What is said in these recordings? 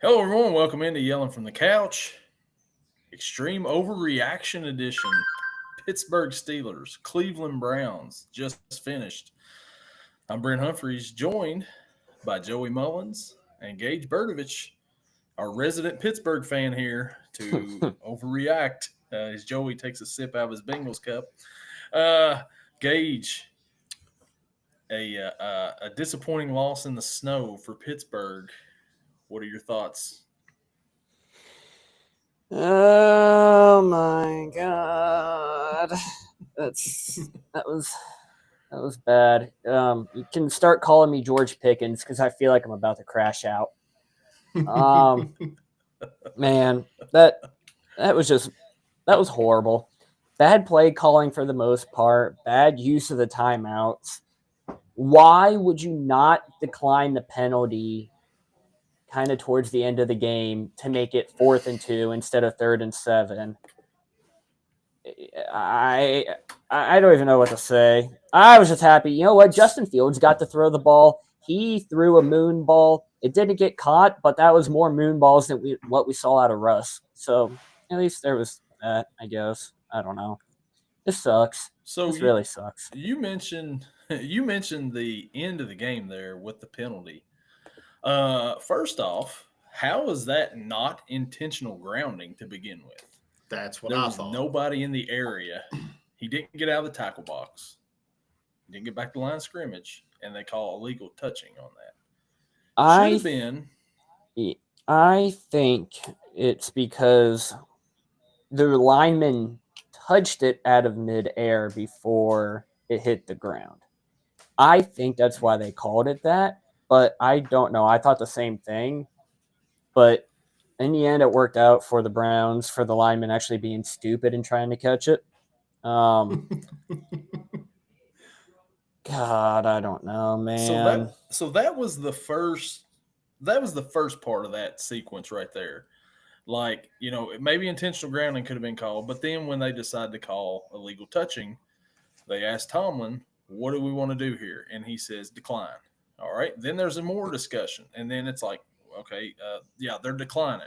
Hello, everyone. Welcome into Yelling from the Couch. Extreme Overreaction Edition. Pittsburgh Steelers, Cleveland Browns just finished. I'm Brent Humphreys, joined by Joey Mullins and Gage Berdovich, our resident Pittsburgh fan here, to overreact as Joey takes a sip out of his Bengals cup. Uh, Gage, a disappointing loss in the snow for Pittsburgh. What are your thoughts? Oh my god. That's that was bad. You can start calling me George Pickens because I feel like I'm about to crash out. Um, man, that was horrible. Bad play calling for the most part. Bad use of the timeouts. Why would you not decline the penalty kind of towards the end of the game to make it 4th and 2 instead of 3rd and 7? I I don't even know what to say. I was just happy. You know what? Justin Fields got to throw the ball. He threw a moon ball. It didn't get caught, but that was more moon balls than what we saw out of Russ. So at least there was that, I guess. I don't know. This sucks. So This you really sucks. you mentioned you mentioned the end of the game there with the penalty. First off, how is that not intentional grounding to begin with? That's what There I was thought. nobody in the area. He didn't get out of the tackle box. He didn't get back to the line of scrimmage, and they call illegal touching on that. Should I have been. I think it's because the lineman touched it out of midair before it hit the ground. I think that's why they called it that, but I don't know. I thought the same thing, but in the end, it worked out for the Browns for the lineman actually being stupid and trying to catch it. Um, God, I don't know, So man. that was the first part of that sequence right there. Like, maybe intentional grounding could have been called, but then when they decided to call illegal touching, they asked Tomlin, "What do we want to do here?" And he says, "Decline." All right. Then there's a more discussion, and then it's like, okay, yeah, they're declining.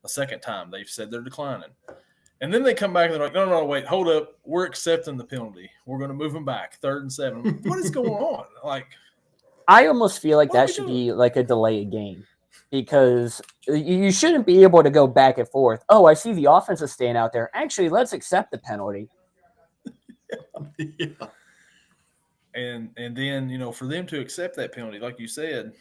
A second time they've said they're declining, and then they come back and they're like, "No, no, no, wait, hold up, we're accepting the penalty. We're going to move them back, 3rd and 7." What is going on? Like, I almost feel like what are that we should doing? be like a delay game because you shouldn't be able to go back and forth. Oh, I see the offense is staying out there. Actually, let's accept the penalty. Yeah. And then for them to accept that penalty, like you said,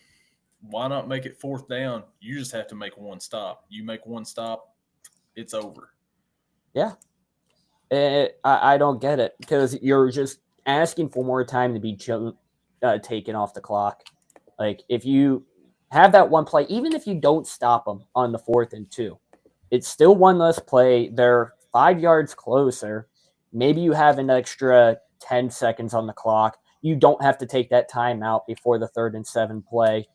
why not make it 4th down? You just have to make one stop. You make one stop, it's over. Yeah, I don't get it because you're just asking for more time to be taken off the clock. Like if you have that one play, even if you don't stop them on the 4th and 2, it's still one less play. They're 5 yards closer. Maybe you have an extra 10 seconds on the clock. You don't have to take that time out before the 3rd and 7 play.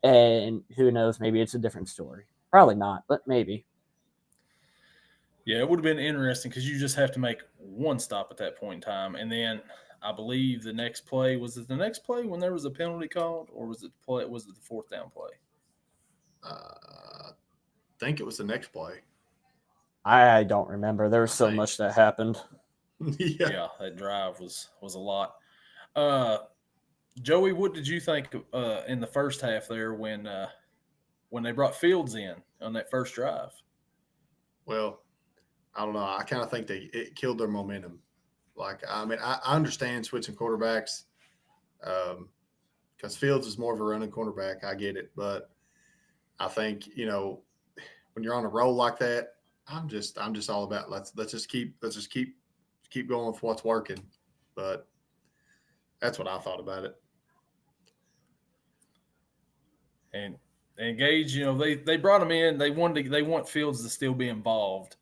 And who knows? Maybe it's a different story. Probably not, but maybe. Yeah, it would have been interesting because you just have to make one stop at that point in time, and then I believe the next play was it the next play when there was a penalty called, or was it play? Was it the 4th down play? I think it was the next play. I don't remember. There was I so think. much that happened. Yeah. Yeah, that drive was a lot. Uh, Joey, what did you think in the first half there when they brought Fields in on that first drive? Well, I don't know. I kind of think it killed their momentum. Like, I mean, I understand switching quarterbacks because Fields is more of a running quarterback. I get it, but I think when you're on a roll like that, I'm just all about let's just keep going with what's working. But that's what I thought about it. And and Gage, they brought him in. They want Fields to still be involved,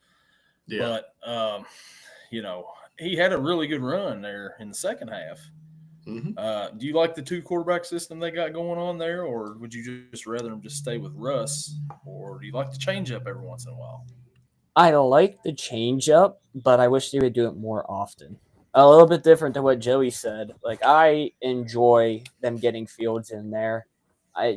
Yeah. but you know he had a really good run there in the second half. Hmm. Do you like the two quarterback system they got going on there, or would you just rather them just stay with Russ, or do you like to change up every once in a while? I like the change up, but I wish they would do it more often. A little bit different to what Joey said. Like I enjoy them getting Fields in there.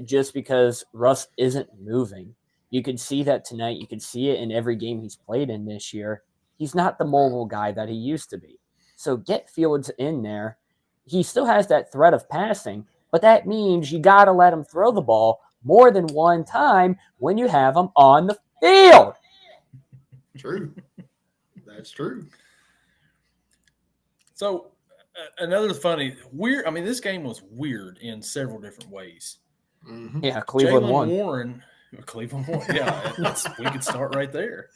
just because Russ isn't moving. You could see that tonight. You could see it in every game he's played in this year. He's not the mobile guy that he used to be. So get Fields in there. He still has that threat of passing, but that means you got to let him throw the ball more than one time when you have him on the field. True. That's true. So another funny, weird. I mean, this game was weird in several different ways. Mm-hmm. Yeah, Cleveland won. Cleveland won. Yeah, we could start right there.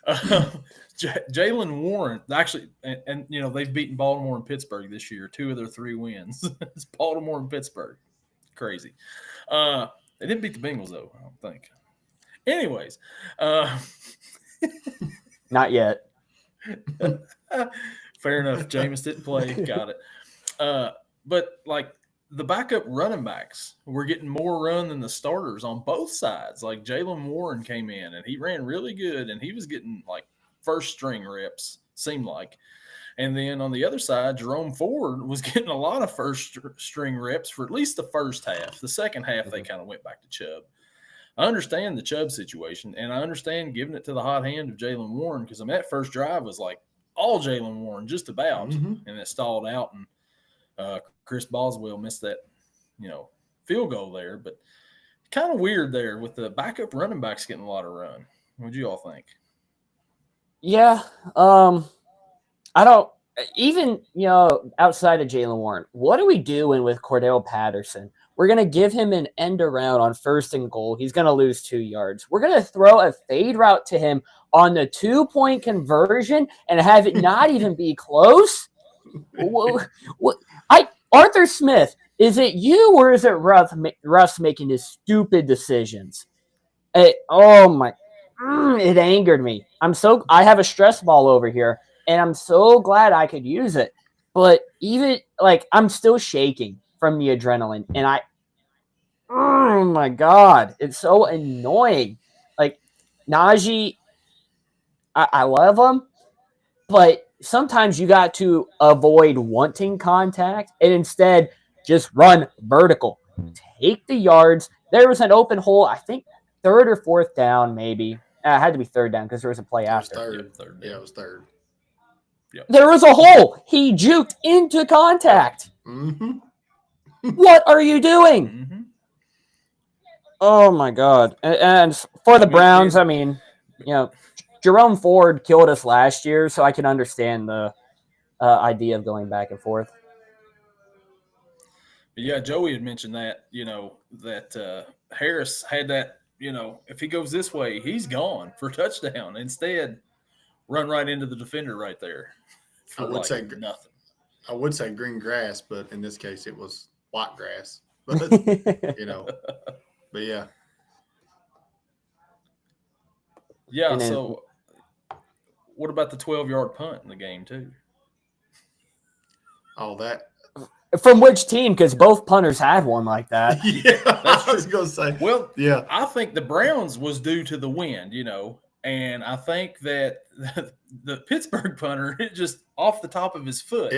Jalen Warren, actually, and you know they've beaten Baltimore and Pittsburgh this year. 2 of their 3 wins. It's Baltimore and Pittsburgh. Crazy. They didn't beat the Bengals though, I don't think. Anyways, not yet. Fair enough. Jameis didn't play. Got it. But like the backup running backs were getting more run than the starters on both sides. Like Jalen Warren came in and he ran really good and he was getting like first string reps, seemed like. And then on the other side, Jerome Ford was getting a lot of first string reps for at least the first half. The second half, they kind of went back to Chubb. I understand the Chubb situation, and I understand giving it to the hot hand of Jalen Warren because that first drive was like all Jalen Warren, just about, and it stalled out, and Chris Boswell missed that, field goal there. But kind of weird there with the backup running backs getting a lot of run. What do you all think? Yeah, I don't even outside of Jalen Warren. What are we doing with Cordell Patterson? We're going to give him an end around on 1st and goal. He's going to lose 2 yards. We're going to throw a fade route to him on the 2-point conversion and have it not even be close. Arthur Smith, is it you or is it Russ making his stupid decisions? It angered me. I have a stress ball over here, and I'm so glad I could use it. But even I'm still shaking from the adrenaline, and oh my God, it's so annoying. Like Najee, I love him, but sometimes you got to avoid wanting contact and instead just run vertical. Take the yards. There was an open hole, I think 3rd or 4th down, maybe. It had to be 3rd down because there was a play after. Third. Yeah, it was 3rd. Yep. There was a hole. He juked into contact. Mm-hmm. What are you doing? Mm-hmm. Oh, my God. And for the Browns, I mean, Jerome Ford killed us last year, so I can understand the idea of going back and forth. Yeah, Joey had mentioned that, that Harris had that, if he goes this way, he's gone for touchdown. Instead, run right into the defender right there. I would say nothing. I would say green grass, but in this case, it was white grass. But, but yeah. Yeah, so what about the 12-yard punt in the game, too? Oh, that. From which team? Because both punters had one like that. Yeah, I was going to say. Well, yeah, I think the Browns was due to the wind, and I think that the Pittsburgh punter, it just off the top of his foot.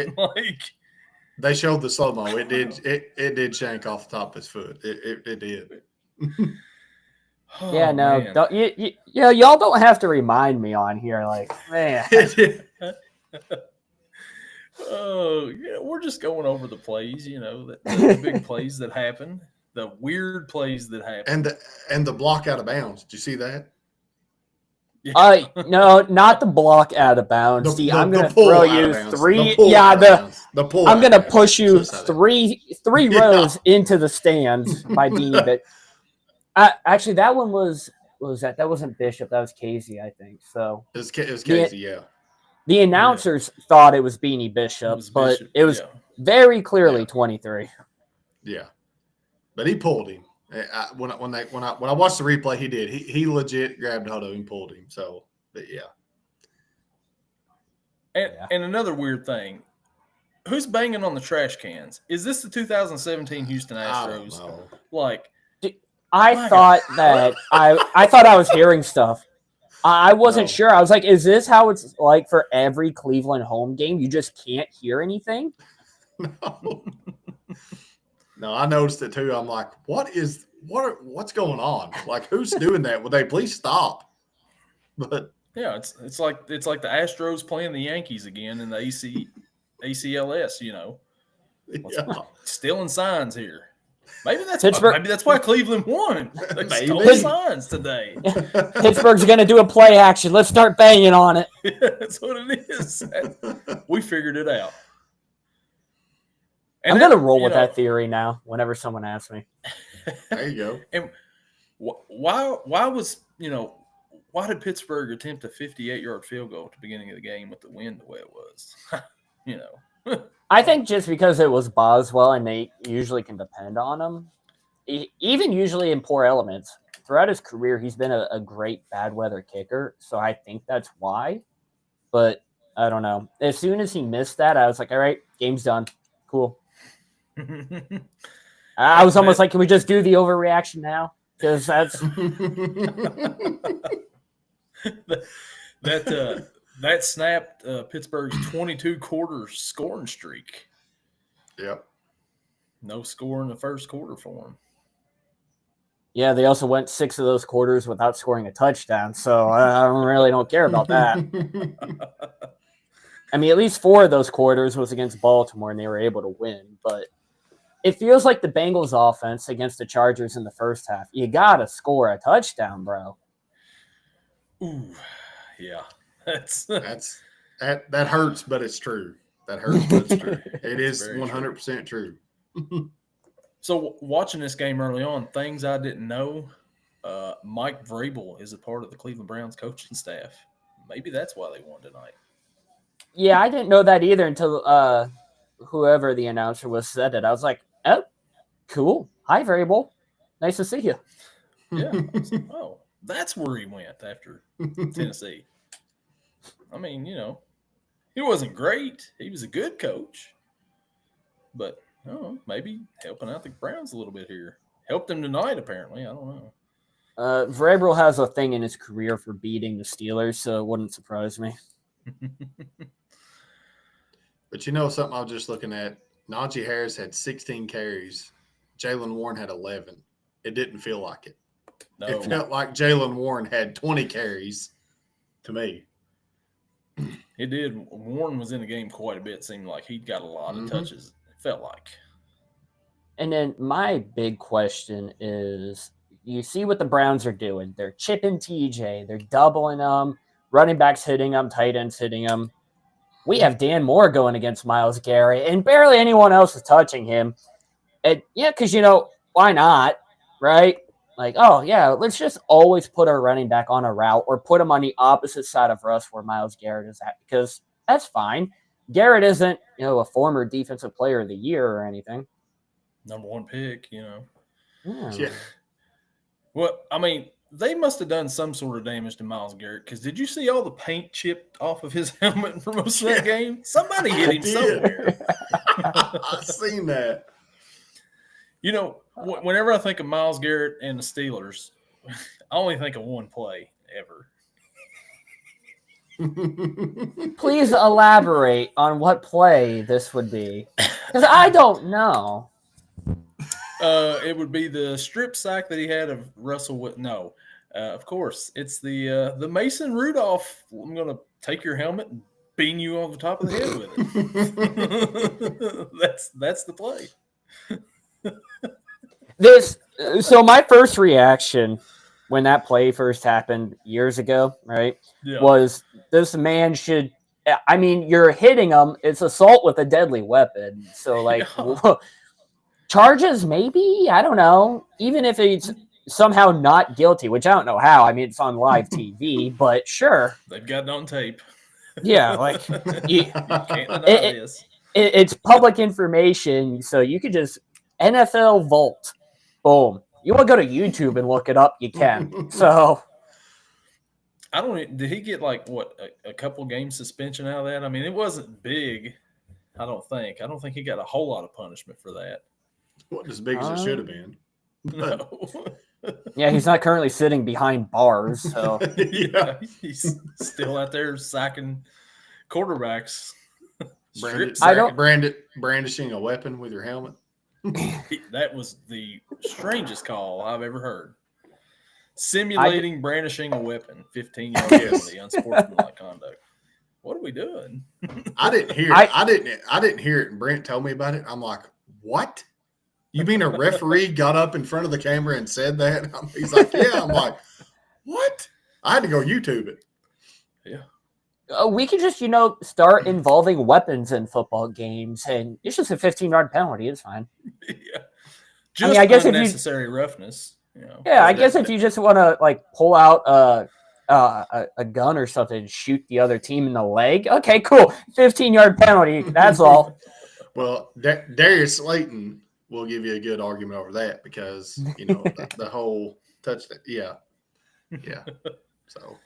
They showed the slow-mo. It did shank off the top of his foot. It did. Oh, yeah, no, y'all don't have to remind me on here. Man. Oh, yeah, we're just going over the plays, the big plays that happen, the weird plays that happen, and the block out of bounds. Did you see that? Yeah. No, not the block out of bounds. I'm going to throw you 3. I'm going to push you three rows into the stands by Dean. But actually, that one was that wasn't Bishop. That was Casey, I think. So it was Casey. Yeah. The announcers thought it was Beanie Bishop, but it was very clearly 23. Yeah, but he pulled him. When I watched the replay, he did. He legit grabbed hold of him and pulled him. So, but yeah. And another weird thing, who's banging on the trash cans? Is this the 2017 Houston Astros? I thought I was hearing stuff. I wasn't sure. I was like, is this how it's like for every Cleveland home game? You just can't hear anything? No, I noticed it too. I'm like, what is what's going on? Like, who's doing that? Would they please stop? But yeah, it's like the Astros playing the Yankees again in the ACLS. yeah. Stealing signs here. Maybe that's why Cleveland won. They Maybe. stole signs today. Pittsburgh's going to do a play action. Let's start banging on it. That's what it is. We figured it out. I'm going to roll with that theory now whenever someone asks me. There you go. And why did Pittsburgh attempt a 58-yard field goal at the beginning of the game with the wind the way it was? I think just because it was Boswell and they usually can depend on him, even usually in poor elements. Throughout his career, he's been a great bad weather kicker, so I think that's why. But I don't know. As soon as he missed that, I was like, all right, game's done. Cool. I was almost like, can we just do the overreaction now? Because that's that snapped Pittsburgh's 22 quarter scoring streak. Yep. No score in the first quarter for them. Yeah, they also went 6 of those quarters without scoring a touchdown, so I really don't care about that. I mean, at least 4 of those quarters was against Baltimore, and they were able to win. But it feels like the Bengals' offense against the Chargers in the first half. You got to score a touchdown, bro. Ooh, yeah. That hurts, but it's true. That hurts, but it's true. It is 100% true. So watching this game early on, things I didn't know, Mike Vrabel is a part of the Cleveland Browns coaching staff. Maybe that's why they won tonight. Yeah, I didn't know that either until whoever the announcer was said it. I was like, oh, cool. Hi, Vrabel. Nice to see you. Yeah. Oh, that's where he went after Tennessee. I mean, he wasn't great. He was a good coach. But maybe helping out the Browns a little bit here. Helped them tonight, apparently. I don't know. Vrabel has a thing in his career for beating the Steelers, so it wouldn't surprise me. But something I was just looking at, Najee Harris had 16 carries. Jaylen Warren had 11. It didn't feel like it. No. It felt like Jaylen Warren had 20 carries to me. It did. Warren was in the game quite a bit. Seemed like he'd got a lot of touches. It felt like. And then my big question is, you see what the Browns are doing. They're chipping TJ. They're doubling them. Running backs hitting them. Tight ends hitting them. We have Dan Moore going against Myles Garrett, and barely anyone else is touching him. And yeah, because, why not, right? Like, oh, yeah, let's just always put our running back on a route or put him on the opposite side of Russ where Myles Garrett is at, because that's fine. Garrett isn't, a former defensive player of the year or anything. Number 1 pick, Yeah. Well, I mean, they must have done some sort of damage to Myles Garrett, because did you see all the paint chipped off of his helmet for most of that game? Somebody hit him somewhere. I've seen that. Whenever I think of Myles Garrett and the Steelers, I only think of one play ever. Please elaborate on what play this would be, because I don't know. It would be the strip sack that he had of Russell. No, of course, it's the Mason Rudolph. I'm going to take your helmet and bean you on the top of the head with it. That's the play. So my first reaction when that play first happened years ago, right, was this man should. I mean, you're hitting him. It's assault with a deadly weapon. So, like, charges maybe? I don't know. Even if it's somehow not guilty, which I don't know how. I mean, it's on live TV, but sure. They've got it on tape. Yeah, like you can't deny this. It's public information, so you could just NFL Vault. Boom. You want to go to YouTube and look it up? You can. So, I don't. Did he get like a couple game suspension out of that? I mean, it wasn't big. I don't think he got a whole lot of punishment for that. Wasn't as big as it should have been. No. Yeah, he's not currently sitting behind bars. So yeah, he's still out there sacking quarterbacks. Brandishing a weapon with your helmet. That was the strangest call I've ever heard. Simulating brandishing a weapon, 15-yard penalty, unsportsmanlike conduct. What are we doing? I didn't hear it. I didn't hear it, and Brent told me about it. I'm like, what? You mean a referee got up in front of the camera and said that? He's like, yeah. I'm like, what? I had to go YouTube it. Yeah. We could just, start involving weapons in football games, and it's just a 15-yard penalty. It's fine. Yeah. Just unnecessary roughness. Yeah, I guess if you just want to pull out a gun or something and shoot the other team in the leg, okay, cool, 15-yard penalty. That's all. Well, Darius Slayton will give you a good argument over that because the whole touchdown. Yeah. So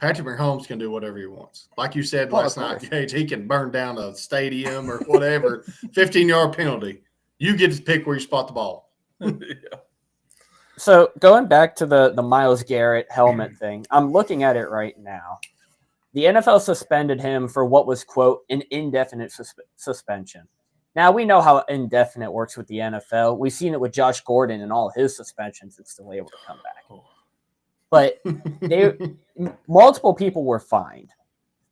Patrick Mahomes can do whatever he wants. Like you said last night, Gage, he can burn down a stadium or whatever. 15-yard penalty. You get to pick where you spot the ball. Yeah. So going back to the Myles Garrett helmet thing, I'm looking at it right now. The NFL suspended him for what was, quote, an indefinite suspension. Now, we know how indefinite works with the NFL. We've seen it with Josh Gordon and all his suspensions and still able to come back. But multiple people were fined.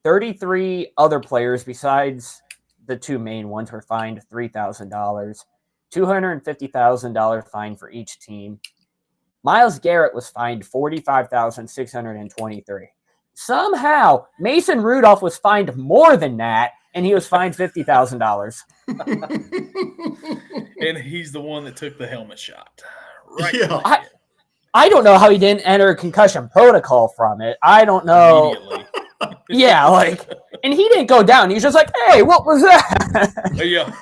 33 other players besides the two main ones were fined $3,000, $250,000 fine for each team. Myles Garrett was fined $45,623. Somehow, Mason Rudolph was fined more than that, and he was fined $50,000. And he's the one that took the helmet shot. Right. Yeah. I don't know how he didn't enter a concussion protocol from it. I don't know. Immediately. Yeah, and he didn't go down. He was just like, hey, what was that? Yeah.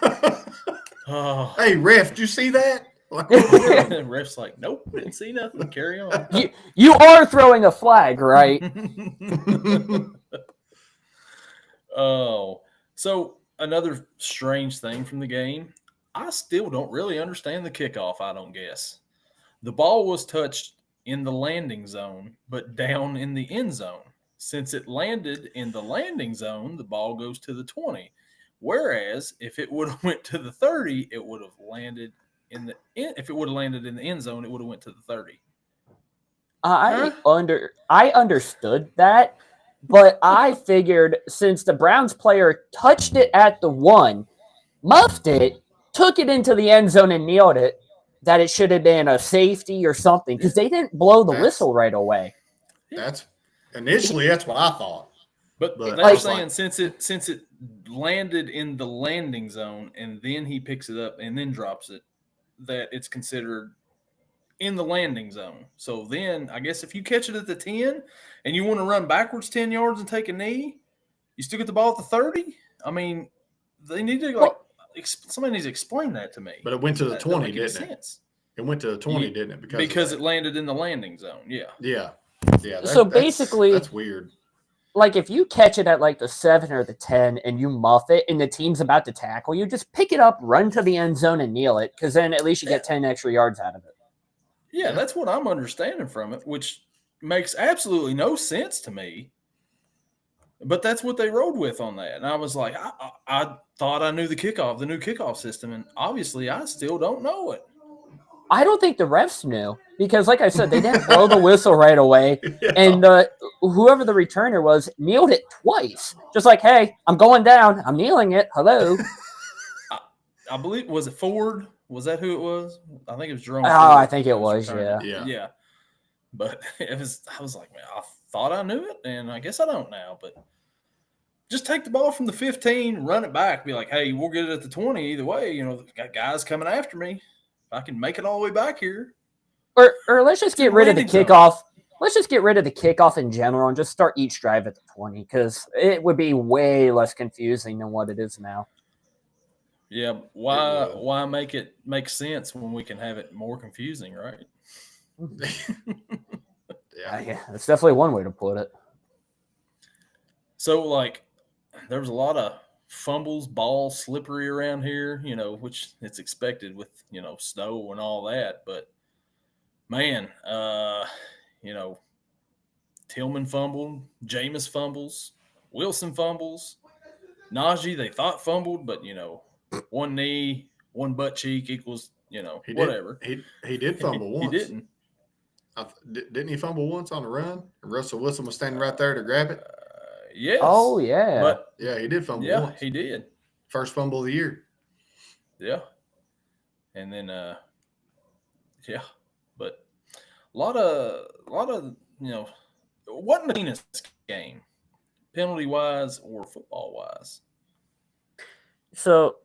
Oh. Hey, ref, did you see that? Ref's like, nope, didn't see nothing. Carry on. You are throwing a flag, right? Oh, so another strange thing from the game. I still don't really understand the kickoff, I don't guess. The ball was touched in the landing zone, but down in the end zone. Since it landed in the landing zone, the ball goes to the 20. Whereas if it would have went to the 30, it would have landed if it would have landed in the end zone, it would have went to the 30. I understood that, but I figured since the Browns player touched it at the 1, muffed it, took it into the end zone and kneeled it, that it should have been a safety or something because they didn't blow the whistle right away. That's what I thought. But they're saying since it landed in the landing zone and then he picks it up and then drops it, that it's considered in the landing zone. So then I guess if you catch it at the 10 and you want to run backwards 10 yards and take a knee, you still get the ball at the 30? I mean, they need to somebody needs to explain that to me. But it went to the 20, didn't it? It went to the 20, didn't it? Because it landed in the landing zone. Yeah. Yeah. So basically, that's weird. Like if you catch it at the 7 or the 10 and you muff it and the team's about to tackle, you just pick it up, run to the end zone and kneel it because then at least you get 10 extra yards out of it. Yeah, that's what I'm understanding from it, which makes absolutely no sense to me. But that's what they rode with on that. And I was like, I thought I knew the new kickoff system, and obviously I still don't know it. I don't think the refs knew because, like I said, they didn't blow the whistle right away. Yeah. And whoever the returner was kneeled it twice. Just like, hey, I'm going down. I'm kneeling it. Hello. I believe, was it Ford? Was that who it was? I think it was Jerome. Oh, Ford. I think it was, yeah. But I was like, man, I thought I knew it, and I guess I don't now. But just take the ball from the 15, run it back, be like, hey, we'll get it at the 20 either way. Got guys coming after me. I can make it all the way back here. Or let's just get rid of the kickoff. Let's just get rid of the kickoff in general and just start each drive at the 20 because it would be way less confusing than what it is now. Yeah, why make it make sense when we can have it more confusing, right? Yeah, that's definitely one way to put it. So, there was a lot of fumbles, balls slippery around here, which it's expected with, snow and all that. But, man, Tillman fumbled, Jameis fumbles, Wilson fumbles, Najee they thought fumbled, but, one knee, one butt cheek equals, He whatever. He did fumble once. He didn't. Didn't he fumble once on the run? And Russell Wilson was standing right there to grab it. Yes. Oh, yeah. But Yeah, he did fumble yeah, once. he did. First fumble of the year. Yeah. And then yeah. But a lot of wasn't the cleanest game, penalty wise or football wise. So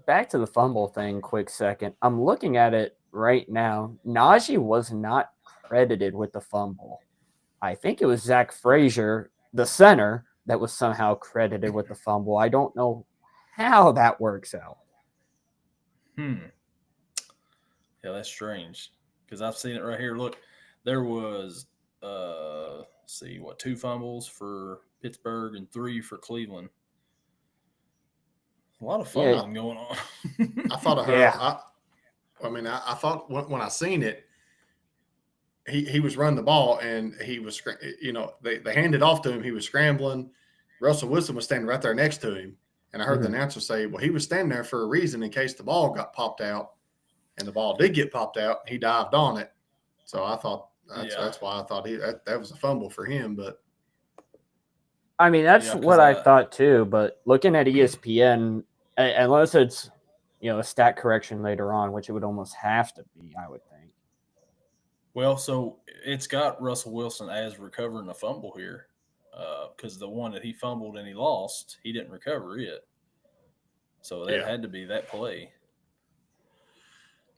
back to the fumble thing, quick second. I'm looking at it right now. Najee was not credited with the fumble. I think it was Zach Frazier, the center, that was somehow credited with the fumble. I don't know how that works out. Yeah, that's strange because I've seen it right here. Look, there was see what 2 fumbles for Pittsburgh and 3 for Cleveland. A lot of fumbling going on. I thought I heard. Yeah. I thought when I seen it, he was running the ball and he was, they handed off to him. He was scrambling. Russell Wilson was standing right there next to him, and I heard the announcer say, "Well, he was standing there for a reason in case the ball got popped out." And the ball did get popped out. He dived on it, so I thought that's why I thought that was a fumble for him. But I mean, that's what I thought too. But looking at ESPN, unless it's a stat correction later on, which it would almost have to be, I would think. Well, so it's got Russell Wilson as recovering a fumble here, because the one that he fumbled and he lost, he didn't recover it. So that had to be that play,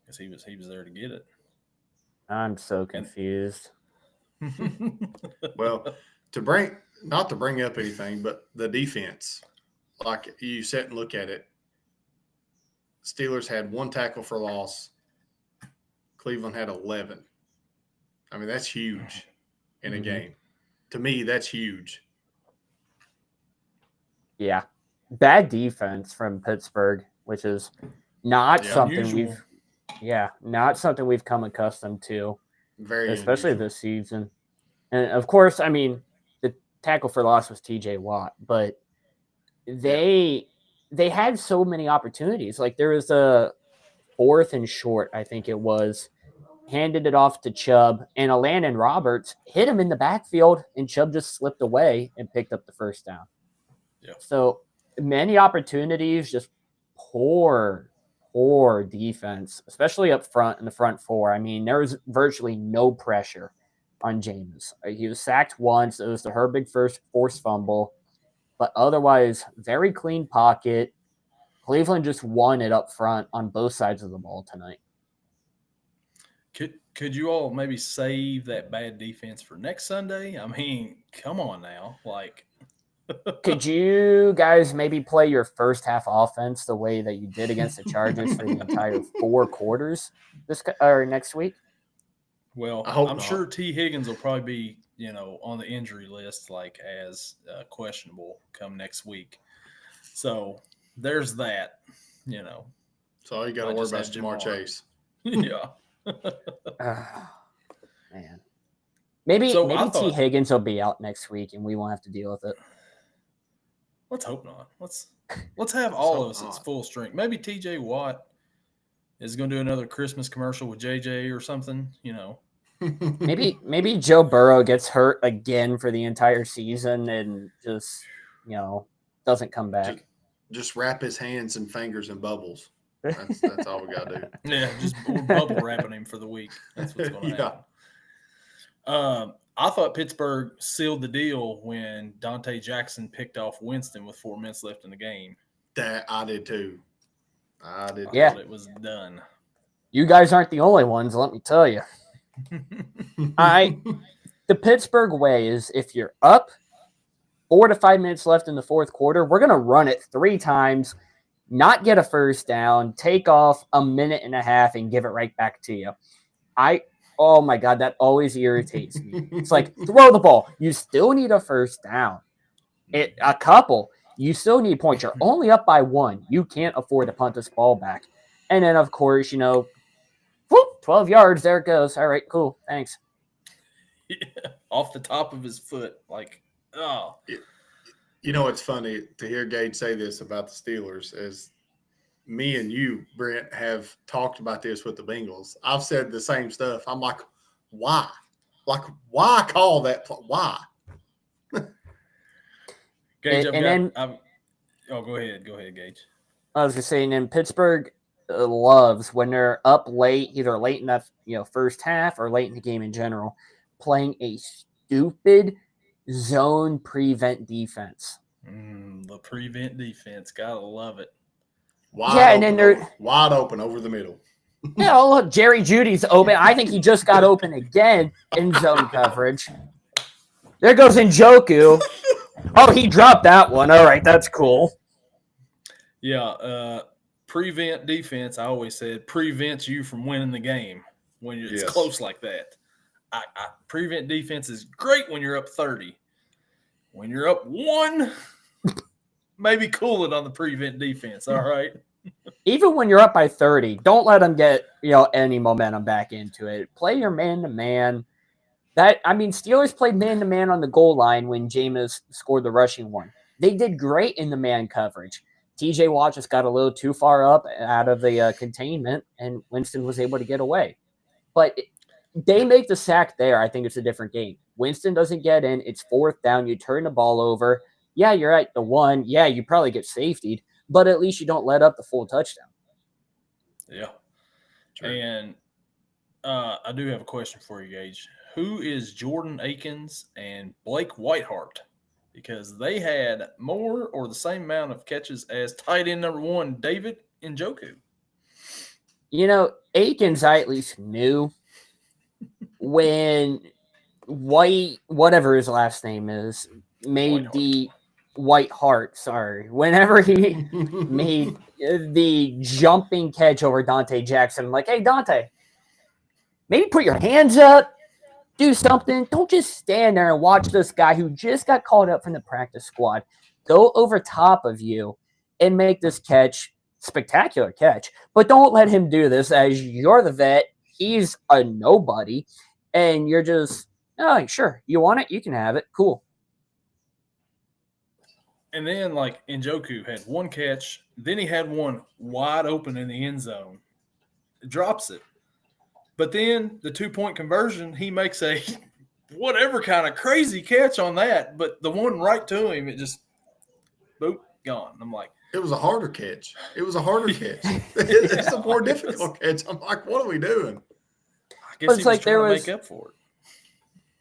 because he was there to get it. I'm so confused. Well, not to bring up anything, but the defense, like you sit and look at it, Steelers had 1 tackle for loss. Cleveland had 11. I mean, that's huge in a game. To me, that's huge. Yeah. Bad defense from Pittsburgh, which is not something unusual. not something we've come accustomed to, especially unusual. this season. And of course, I mean, the tackle for loss was TJ Watt, but they had so many opportunities. Like there was a 4th and short, I think it was, handed it off to Chubb, and Landon Roberts hit him in the backfield, and Chubb just slipped away and picked up the first down. Yeah. So many opportunities, just poor defense, especially up front in the front 4. I mean, there was virtually no pressure on Jameis. He was sacked once. It was the Herbig first forced fumble, but otherwise very clean pocket. Cleveland just won it up front on both sides of the ball tonight. Could you all maybe save that bad defense for next Sunday? I mean, come on now. Like, could you guys maybe play your first half offense the way that you did against the Chargers for the entire 4 quarters next week? Well, I'm sure T. Higgins will probably be, on the injury list, like as questionable come next week. So there's that, So all you got to worry about is Jamar Chase. Yeah. Man. Maybe T. Higgins will be out next week and we won't have to deal with it. Let's hope not. Let's have all of us at full strength. Maybe TJ Watt is going to do another Christmas commercial with JJ or something, Maybe Joe Burrow gets hurt again for the entire season and just, doesn't come back. Just wrap his hands and fingers in bubbles. That's all we got to do. Yeah, just bubble wrapping him for the week. That's what's going to happen. I thought Pittsburgh sealed the deal when Dante Jackson picked off Winston with 4 minutes left in the game. That I did too. I thought it was done. You guys aren't the only ones, let me tell you. The Pittsburgh way is if you're up 4 to 5 minutes left in the 4th quarter, we're going to run it 3 times, not get a first down, take off a minute and a half, and give it right back to you. Oh my God, that always irritates me. It's like, throw the ball. You still need a first down. A couple. You still need points. You're only up by 1. You can't afford to punt this ball back. And then, of course, 12 yards. There it goes. All right, cool. Thanks. Yeah, off the top of his foot. Like, oh. It's funny to hear Gage say this about the Steelers is me and you, Brent, have talked about this with the Bengals. I've said the same stuff. I'm like, why? Like, why call that? Why? Gage, and go ahead, Gage. I was just saying, in Pittsburgh loves when they're up late, either late in that first half or late in the game in general, playing a stupid zone prevent defense. The prevent defense, gotta love it. Wide open over the middle. Look, Jerry Judy's open. I think he just got open again in zone coverage. There goes Njoku. Oh, he dropped that one. All right, that's cool. Yeah, prevent defense, I always said, prevents you from winning the game when it's close like that. Prevent defense is great when you're up 30. When you're up 1, maybe cool it on the prevent defense, all right? Even when you're up by 30, don't let them get any momentum back into it. Play your man-to-man. Steelers played man-to-man on the goal line when Jameis scored the rushing one. They did great in the man coverage. TJ Watt just got a little too far up out of the containment, and Winston was able to get away. But they make the sack there. I think it's a different game. Winston doesn't get in. It's 4th down. You turn the ball over. Yeah, you're at the 1. Yeah, you probably get safetied, but at least you don't let up the full touchdown. Yeah. True. And I do have a question for you, Gage. Who is Jordan Akins and Blake Whiteheart? Because they had more or the same amount of catches as tight end number 1, David Njoku. Akins, I at least knew when whatever his last name is, made the Whiteheart, whenever he made the jumping catch over Dante Jackson, I'm like, hey, Dante, maybe put your hands up. Do something. Don't just stand there and watch this guy who just got called up from the practice squad go over top of you and make this catch. Spectacular catch. But don't let him do this as you're the vet. He's a nobody. And you're just, oh, sure. You want it? You can have it. Cool. And then, Njoku had 1 catch. Then he had one wide open in the end zone. Drops it. But then the 2-point conversion, he makes a whatever kind of crazy catch on that. But the one right to him, it just, boop, gone. I'm like. It was a harder catch. It's a more difficult catch. I'm like, what are we doing? I guess he was trying to make up for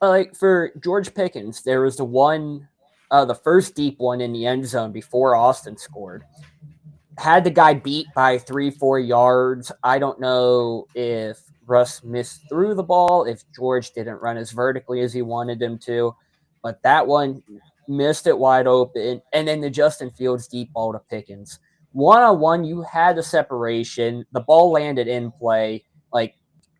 it. For George Pickens, there was the first deep one in the end zone before Austin scored. Had the guy beat by 3-4 yards. I don't know if Russ missed through the ball, if George didn't run as vertically as he wanted him to, but that one missed it wide open. And then the Justin Fields deep ball to Pickens. 1-on-1, you had the separation. The ball landed in play.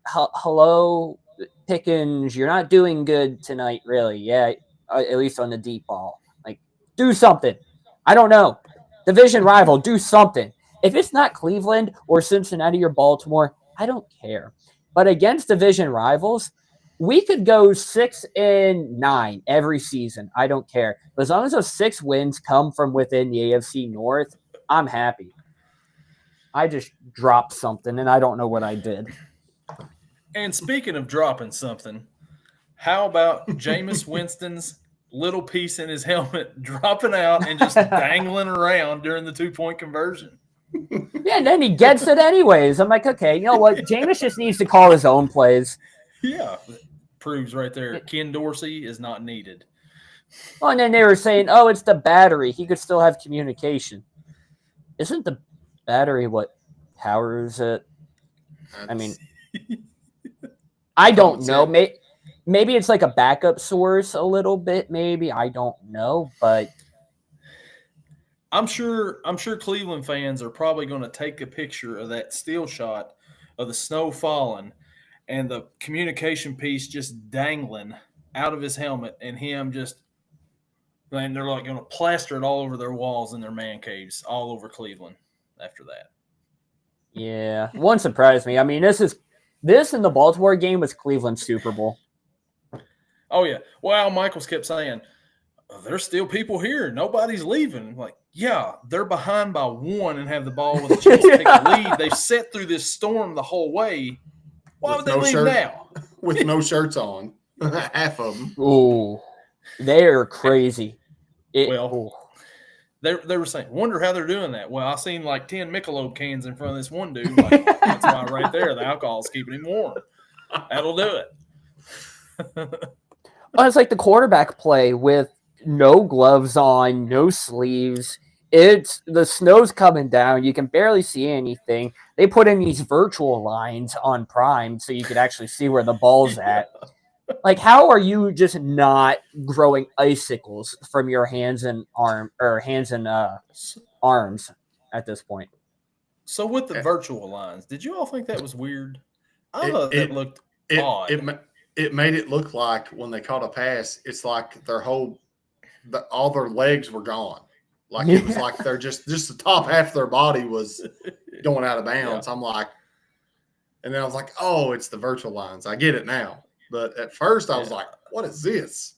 Hello, Pickens, you're not doing good tonight, really. Yeah, at least on the deep ball. Do something. I don't know. Division rival, do something. If it's not Cleveland or Cincinnati or Baltimore, I don't care. But against division rivals, we could go 6-9 every season. I don't care. But as long as those 6 wins come from within the AFC North, I'm happy. I just dropped something, and I don't know what I did. And speaking of dropping something, how about Jameis Winston's little piece in his helmet dropping out and just dangling around during the 2-point conversion? Yeah, and then he gets it anyways. I'm like, okay, you know what? Jameis just needs to call his own plays. Yeah, proves right there. Ken Dorsey is not needed. Oh, and then they were saying, oh, it's the battery. He could still have communication. Isn't the battery what powers it? I mean, I don't know. Maybe it's like a backup source a little bit. Maybe I don't know, but I'm sure Cleveland fans are probably going to take a picture of that still shot of the snow falling and the communication piece just dangling out of his helmet and him just, and they're going to plaster it all over their walls in their man caves all over Cleveland after that. Yeah, one surprised me. I mean, this in the Baltimore game was Cleveland's Super Bowl. Oh yeah. Well, Michaels kept saying, there's still people here. Nobody's leaving. I'm like, Yeah, they're behind by 1 and have the ball with a chance to take the lead. They've set through this storm the whole way. Why would they leave now? With no shirts on. Half of them. Oh, they are crazy. They were saying, wonder how they're doing that. Well, I seen like 10 Michelob cans in front of this one dude. Like, that's why right there, the alcohol's keeping him warm. That'll do it. Well, it's like the quarterback play with no gloves on, no sleeves. It's the snow's coming down. You can barely see anything. They put in these virtual lines on Prime so you could actually see where the ball's at. Like, how are you just not growing icicles from your hands and arms at this point? So with the virtual lines, did you all think that was weird? I thought that looked odd. It made it look like when they caught a pass, it's like all their legs were gone. Like it was like they're just the top half of their body was going out of bounds. Yeah. I'm like, and then I was like, oh, it's the virtual lines. I get it now. But at first I was like, what is this?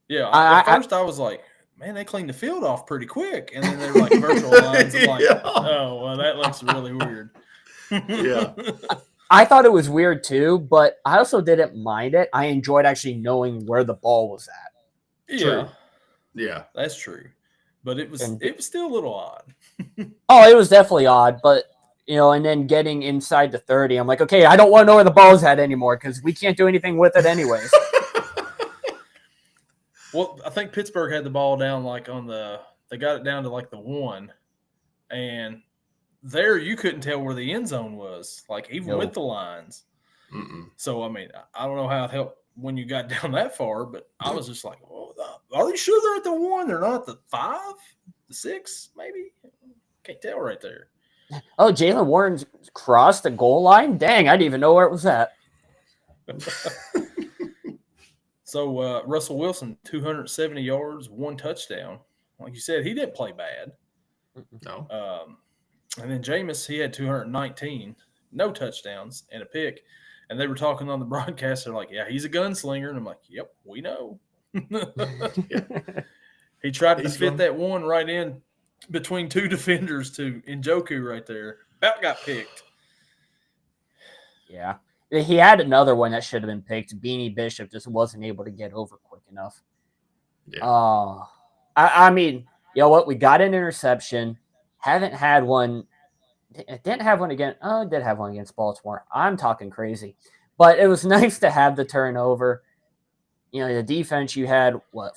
Yeah. At first I was like, man, they cleaned the field off pretty quick. And then they're like virtual lines. I'm like, oh, well, that looks really weird. Yeah. I thought it was weird too, but I also didn't mind it. I enjoyed actually knowing where the ball was at. Yeah. True. Yeah. That's true. But it was still a little odd. Oh, it was definitely odd, but and then getting inside the 30, I'm like, okay, I don't want to know where the ball's at anymore because we can't do anything with it anyways. Well, I think Pittsburgh had the ball down like they got it down to like the 1, and there you couldn't tell where the end zone was, like even with the lines. Mm-mm. So, I mean, I don't know how it helped when you got down that far, but I was just like, oh, are you sure they're at the 1? They're not at the 5, the 6, maybe? Can't tell right there. Oh, Jalen Warren crossed the goal line? Dang, I didn't even know where it was at. So, Russell Wilson, 270 yards, 1 touchdown. Like you said, he didn't play bad. No. And then Jameis, he had 219, no touchdowns, and a pick. And they were talking on the broadcast. They're like, yeah, he's a gunslinger. And I'm like, yep, we know. He tried to fit that one right in between 2 defenders to Njoku right there. About got picked. Yeah. He had another one that should have been picked. Beanie Bishop just wasn't able to get over quick enough. Yeah. I mean, you know what? We got an interception. Haven't had one. Didn't have one again. Oh, did have one against Baltimore. I'm talking crazy. But it was nice to have the turnover. The defense, you had,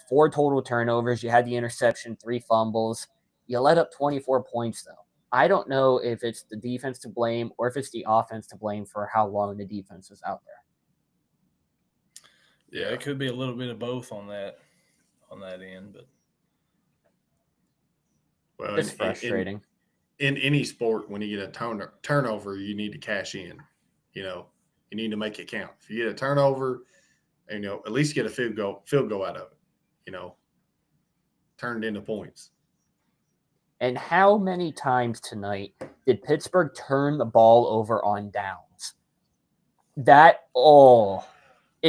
4 total turnovers. You had the interception, 3 fumbles. You let up 24 points, though. I don't know if it's the defense to blame or if it's the offense to blame for how long the defense is out there. Yeah, it could be a little bit of both on that end, but it's frustrating. In any sport, when you get a turnover, you need to cash in. You need to make it count. If you get a turnover, at least get a field goal out of it. Turned into points. And how many times tonight did Pittsburgh turn the ball over on downs? If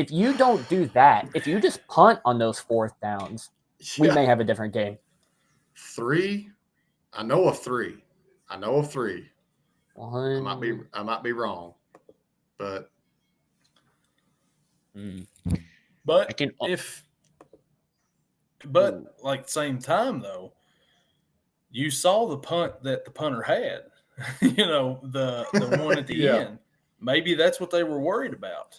you don't do that, if you just punt on those 4th downs, we may have a different game. 3, I know of 3. I might be wrong, but like same time though, you saw the punt that the punter had. The one at the end. Maybe that's what they were worried about.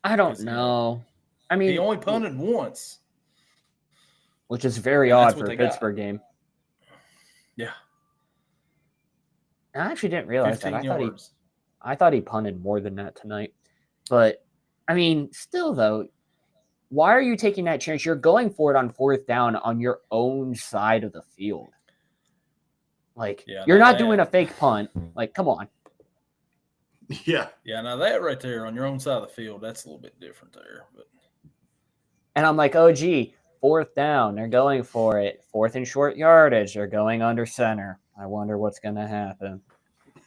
I don't know. I mean, he only punted once, which is very odd for a Pittsburgh game. Yeah. I actually didn't realize that. I thought he punted more than that tonight. But, I mean, still, though, why are you taking that chance? You're going for it on 4th down on your own side of the field. Like, you're not doing a fake punt. Like, come on. Yeah. Yeah, now that right there on your own side of the field, that's a little bit different there. But And I'm like, oh, gee, 4th down. They're going for it. 4th and short yardage. They're going under center. I wonder what's going to happen.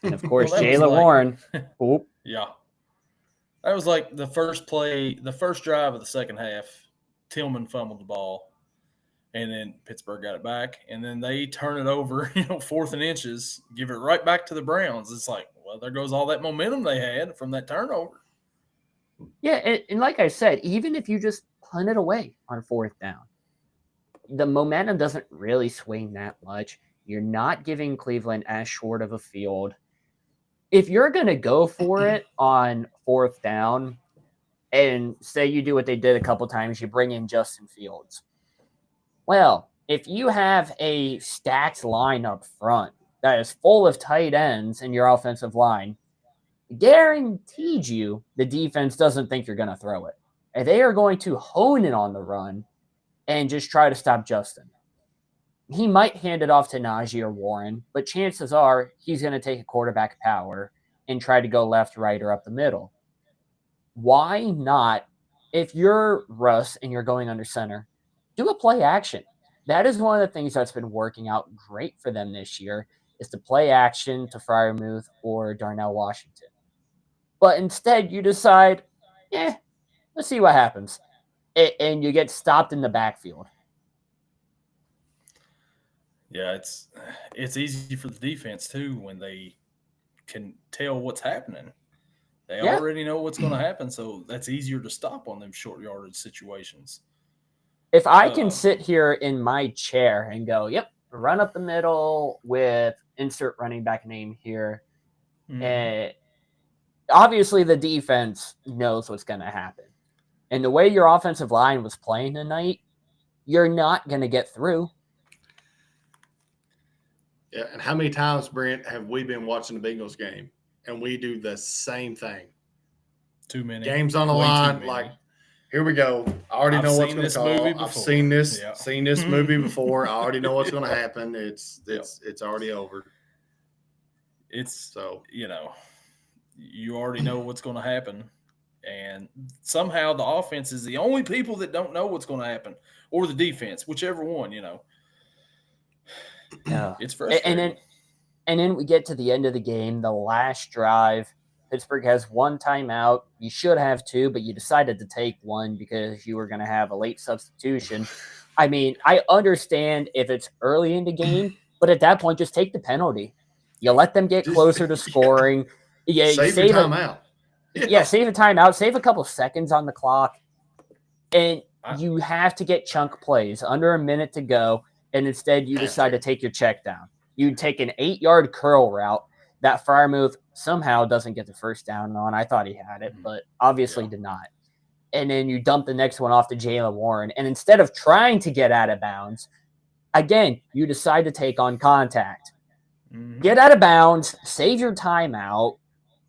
And, of course, Jalen Warren. Oop. Yeah. That was like the first drive of the second half. Tillman fumbled the ball. And then Pittsburgh got it back, and then they turn it over, 4th and inches, give it right back to the Browns. It's like, well, there goes all that momentum they had from that turnover. Yeah, and like I said, even if you just punt it away on 4th down, the momentum doesn't really swing that much. You're not giving Cleveland as short of a field. If you're going to go for it on 4th down, and say you do what they did a couple times, you bring in Justin Fields. Well, if you have a stacked line up front that is full of tight ends in your offensive line, guaranteed you the defense doesn't think you're going to throw it. And they are going to hone in on the run and just try to stop Justin. He might hand it off to Najee or Warren, but chances are he's going to take a quarterback power and try to go left, right, or up the middle. Why not, if you're Russ and you're going under center, do a play action. That is one of the things that's been working out great for them this year, is to play action to Freiermuth or Darnell Washington. But instead you decide, let's see what happens. And you get stopped in the backfield. Yeah, it's easy for the defense too when they can tell what's happening. They already know what's going to happen, so that's easier to stop on them short yardage situations. If I can sit here in my chair and go, yep, run up the middle with insert running back name here, obviously the defense knows what's going to happen. And the way your offensive line was playing tonight, you're not going to get through. Yeah, and how many times, Brent, have we been watching the Bengals game and we do the same thing? Too many. Games on the line, like, here we go. I already know what's going to call. I've seen this movie before. I already know what's going to happen. It's already over. You already know what's going to happen. And somehow the offense is the only people that don't know what's going to happen, or the defense, whichever one, Yeah. It's frustrating. And then we get to the end of the game, the last drive. Pittsburgh has one timeout. You should have two, but you decided to take one because you were going to have a late substitution. I mean, I understand if it's early in the game, but at that point, just take the penalty. You let them get closer to scoring. Yeah, save a timeout. Save a timeout. Save a couple seconds on the clock. And you have to get chunk plays under a minute to go, and instead you decide to take your check down. You take an 8-yard curl route that Freiermuth somehow doesn't get the first down on. I thought he had it, but obviously did not. And then you dump the next one off to Jaylen Warren. And instead of trying to get out of bounds, again, you decide to take on contact. Get out of bounds, save your timeout.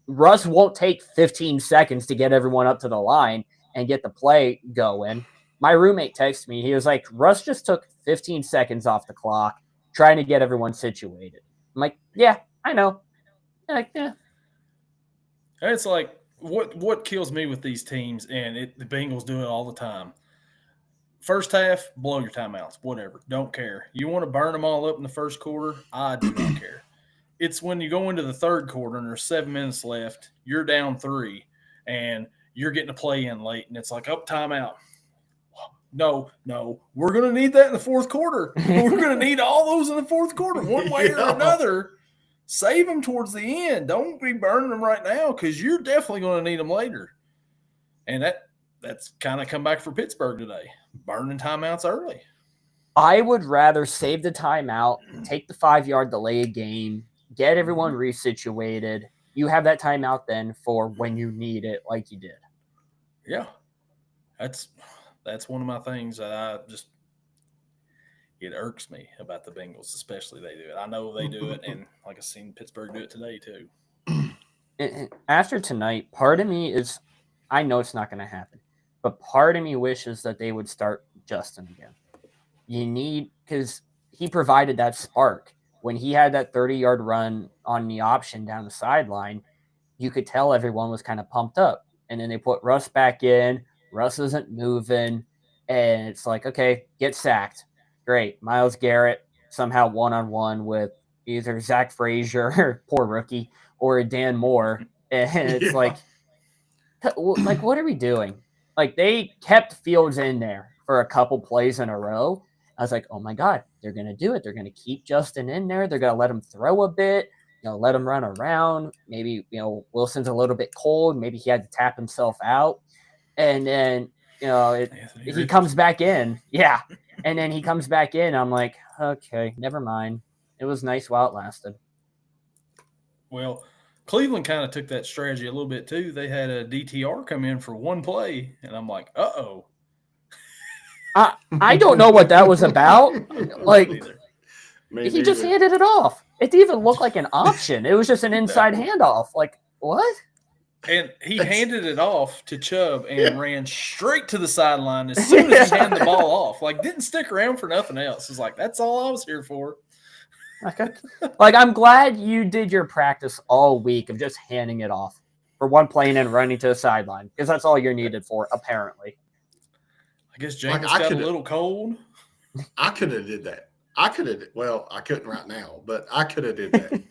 Russ won't take 15 seconds to get everyone up to the line and get the play going. My roommate texted me. He was like, Russ just took 15 seconds off the clock trying to get everyone situated. I'm like, yeah, I know. Like, yeah. It's like, what kills me with these teams, and the Bengals do it all the time. First half, blow your timeouts, whatever. Don't care. You want to burn them all up in the first quarter? I do not care. It's when you go into the third quarter and there's 7 minutes left, you're down 3, and you're getting a play in late, and it's like, timeout. No, we're going to need that in the fourth quarter. We're going to need all those in the fourth quarter, one way or another. Save them towards the end. Don't be burning them right now, because you're definitely going to need them later. And that's kind of come back for Pittsburgh today, burning timeouts early. I would rather save the timeout, take the 5-yard delay a game, get everyone resituated. You have that timeout then for when you need it, like you did. Yeah, that's one of my things that it irks me about the Bengals, especially they do it. I know they do it, and like I've seen Pittsburgh do it today too. And after tonight, part of me is, I know it's not going to happen, but part of me wishes that they would start Justin again. Because he provided that spark. When he had that 30-yard run on the option down the sideline, you could tell everyone was kind of pumped up. And then they put Russ back in. Russ isn't moving. And it's like, okay, get sacked. Great. Myles Garrett somehow one-on-one with either Zach Frazier, poor rookie, or Dan Moore. And it's like, what are we doing? Like, they kept Fields in there for a couple plays in a row. I was like, oh my God, they're going to do it. They're going to keep Justin in there. They're going to let him throw a bit, let him run around. Maybe, Wilson's a little bit cold. Maybe he had to tap himself out. And then, he comes back in. Yeah. And then he comes back in. I'm like, okay, never mind. It was nice while it lasted. Well, Cleveland kind of took that strategy a little bit too. They had a DTR come in for one play, and I'm like, uh-oh. I don't know what that was about. Like, he just handed it off. It didn't even look like an option. It was just an inside handoff. Like, what? And he handed it off to Chubb and ran straight to the sideline as soon as he handed the ball off. Like, didn't stick around for nothing else. It's like, that's all I was here for. Like, I'm glad you did your practice all week of just handing it off for one play and then running to the sideline, because that's all you're needed for, apparently. I guess James got a little cold. I could have did that. I couldn't right now, but I could have did that.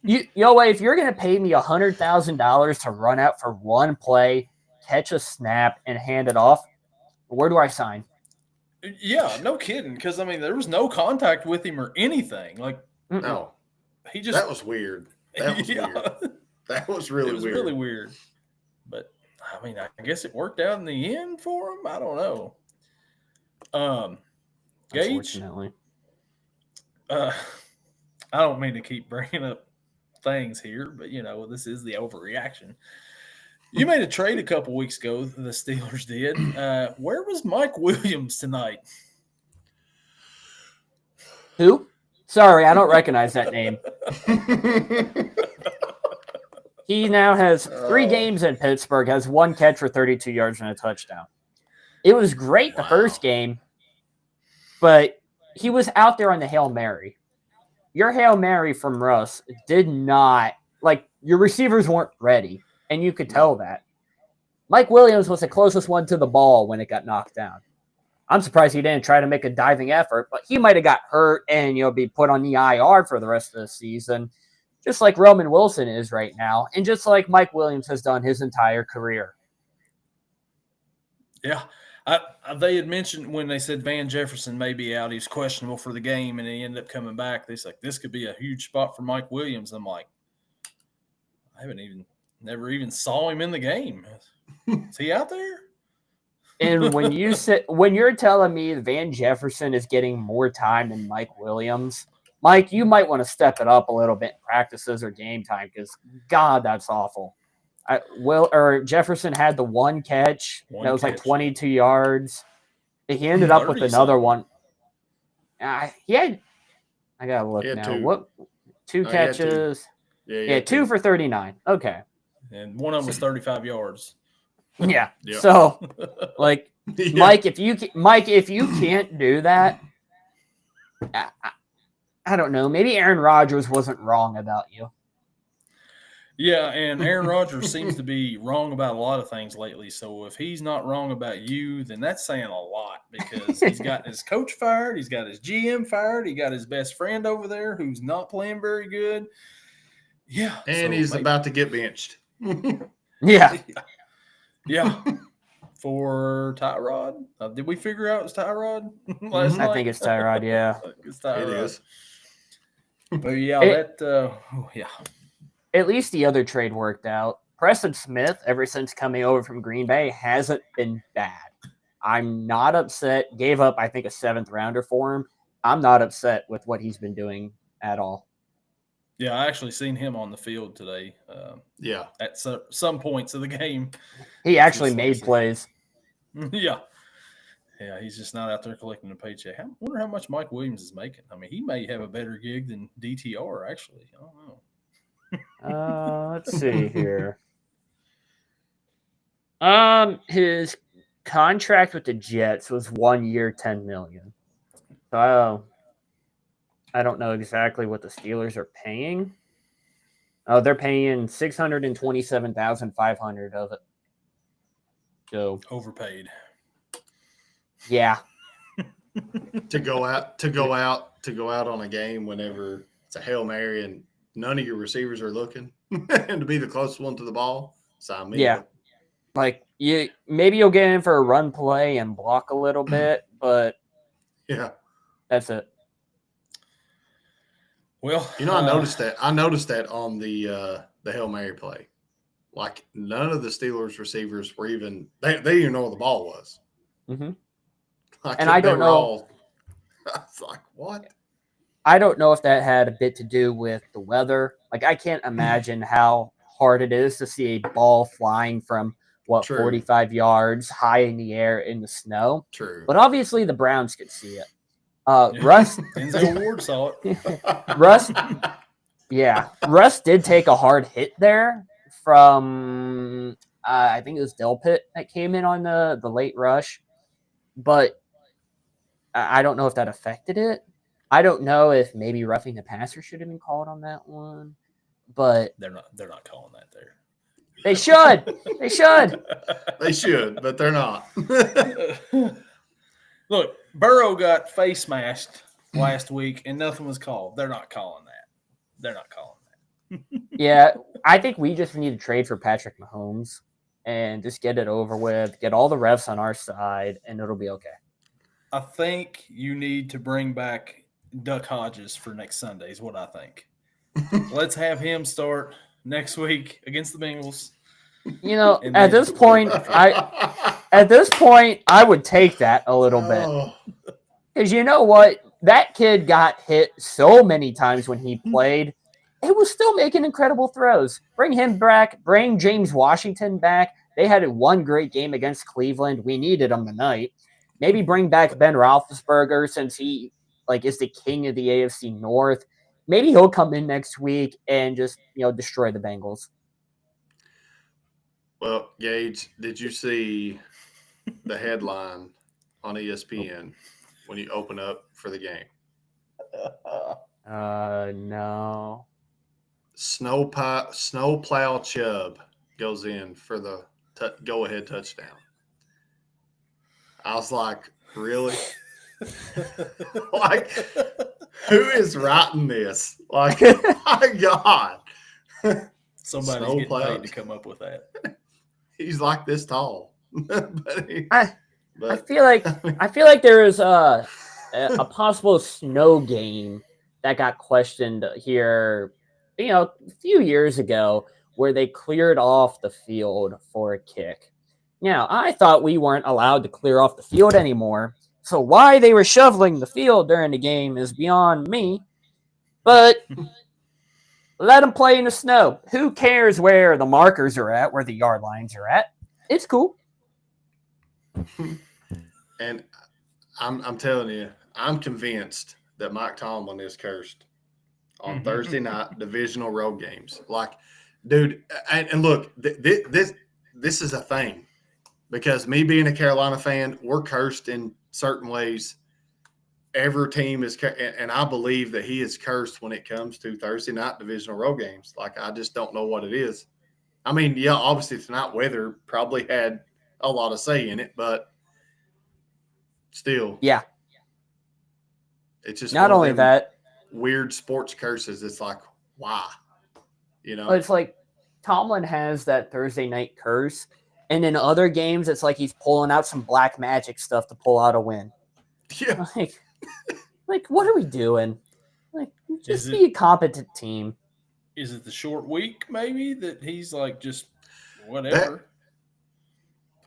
If you're going to pay me $100,000 to run out for one play, catch a snap, and hand it off, where do I sign? Yeah, no kidding. Because, there was no contact with him or anything. Like, no. That was weird. That was weird. That was really weird. Really weird. But, I guess it worked out in the end for him. I don't know. Gage? Unfortunately. I don't mean to keep bringing up things here, but, this is the overreaction. You made a trade a couple weeks ago, the Steelers did. Where was Mike Williams tonight? Who? Sorry, I don't recognize that name. He now has 3 games in Pittsburgh, has 1 catch for 32 yards and a touchdown. It was great the first game, but he was out there on the Hail Mary. Your Hail Mary from Russ did not, your receivers weren't ready. And you could tell that. Mike Williams was the closest one to the ball when it got knocked down. I'm surprised he didn't try to make a diving effort, but he might have got hurt and be put on the IR for the rest of the season, just like Roman Wilson is right now, and just like Mike Williams has done his entire career. Yeah. They had mentioned when they said Van Jefferson may be out, he's questionable for the game, and he ended up coming back. They said, this could be a huge spot for Mike Williams. I'm like, never even saw him in the game. Is he out there? And when you're telling me Van Jefferson is getting more time than Mike Williams, Mike, you might want to step it up a little bit in practices or game time, because God, that's awful. Jefferson had the 1 catch that was like 22 yards. He ended up with another one. He had. I gotta look now. 2. What? 2 catches? Yeah, 2 for 39. Okay. And one of them was 35 yards. Yeah. Yep. So, Mike, if you can't do that, I don't know. Maybe Aaron Rodgers wasn't wrong about you. Yeah, and Aaron Rodgers seems to be wrong about a lot of things lately. So if he's not wrong about you, then that's saying a lot, because he's got his coach fired, he's got his GM fired, he got his best friend over there who's not playing very good. Yeah. And he's about to get benched. Yeah. Yeah. For Tyrod. Did we figure out it's Tyrod last night? I think it's Tyrod, yeah. It's Tyrod. It is. But yeah, yeah. At least the other trade worked out. Preston Smith, ever since coming over from Green Bay, hasn't been bad. I'm not upset. Gave up, I think, a 7th rounder for him. I'm not upset with what he's been doing at all. Yeah, I actually seen him on the field today. At some points of the game. He actually made plays. Yeah. Yeah, he's just not out there collecting a paycheck. I wonder how much Mike Williams is making. He may have a better gig than DTR, actually. I don't know. Let's see here. His contract with the Jets was 1 year, $10 million. So I don't know exactly what the Steelers are paying. Oh, they're paying $627,500 of it. So overpaid. Yeah. to go out on a game whenever it's a Hail Mary and none of your receivers are looking, and to be the closest one to the ball. Sign me up. Maybe you'll get in for a run play and block a little bit, but Yeah. That's it. Well, I noticed that. I noticed that on the Hail Mary play. Like none of the Steelers receivers were even they didn't even know where the ball was. Mm-hmm. Like, And I don't know. I was like, what? I don't know if that had a bit to do with the weather. Like, I can't imagine how hard it is to see a ball flying from, True. 45 yards high in the air in the snow. True. But obviously the Browns could see it. Russ. Denzel Ward saw it. Russ did take a hard hit there from, I think it was Delpit that came in on the late rush. But I don't know if that affected it. I don't know if maybe roughing the passer should have been called on that one, but They're not calling that there. they should. They should. They should, but they're not. Look, Burrow got face masked last week, and nothing was called. They're not calling that. They're not calling that. Yeah, I think we just need to trade for Patrick Mahomes and just get it over with, get all the refs on our side, and it'll be okay. I think you need to bring back Duck Hodges for next Sunday is what I think. Let's have him start next week against the Bengals. At this point, I would take that a little bit. Because you know what? That kid got hit so many times when he played. It was still making incredible throws. Bring him back. Bring James Washington back. They had one great game against Cleveland. We needed him tonight. Maybe bring back Ben Roethlisberger since he is the king of the AFC North. Maybe he'll come in next week and just destroy the Bengals. Well, Gage, did you see the headline on ESPN when you open up for the game? No. Snowplow Chubb goes in for the go-ahead touchdown. I was like, really? Like, who is writing this? Like, my God. Somebody's getting paid to come up with that. He's like this tall. I feel like there is a possible snow game that got questioned here, a few years ago, where they cleared off the field for a kick. Now, I thought we weren't allowed to clear off the field anymore, so why they were shoveling the field during the game is beyond me. But let them play in the snow. Who cares where the markers are at, where the yard lines are at? It's cool. And I'm telling you, I'm convinced that Mike Tomlin is cursed on Thursday night divisional road games. Like, dude, and look, this is a thing. Because me being a Carolina fan, we're cursed in certain ways. Every team is, and I believe that he is cursed when it comes to Thursday night divisional road games. Like, I just don't know what it is. I mean, yeah, obviously tonight weather probably had a lot of say in it, but still. Yeah. It's just not only that. Weird sports curses. It's like, why? It's like Tomlin has that Thursday night curse. And in other games, it's like he's pulling out some black magic stuff to pull out a win. Yeah. Like what are we doing? Like, just be a competent team. Is it the short week, maybe, that he's like, just whatever?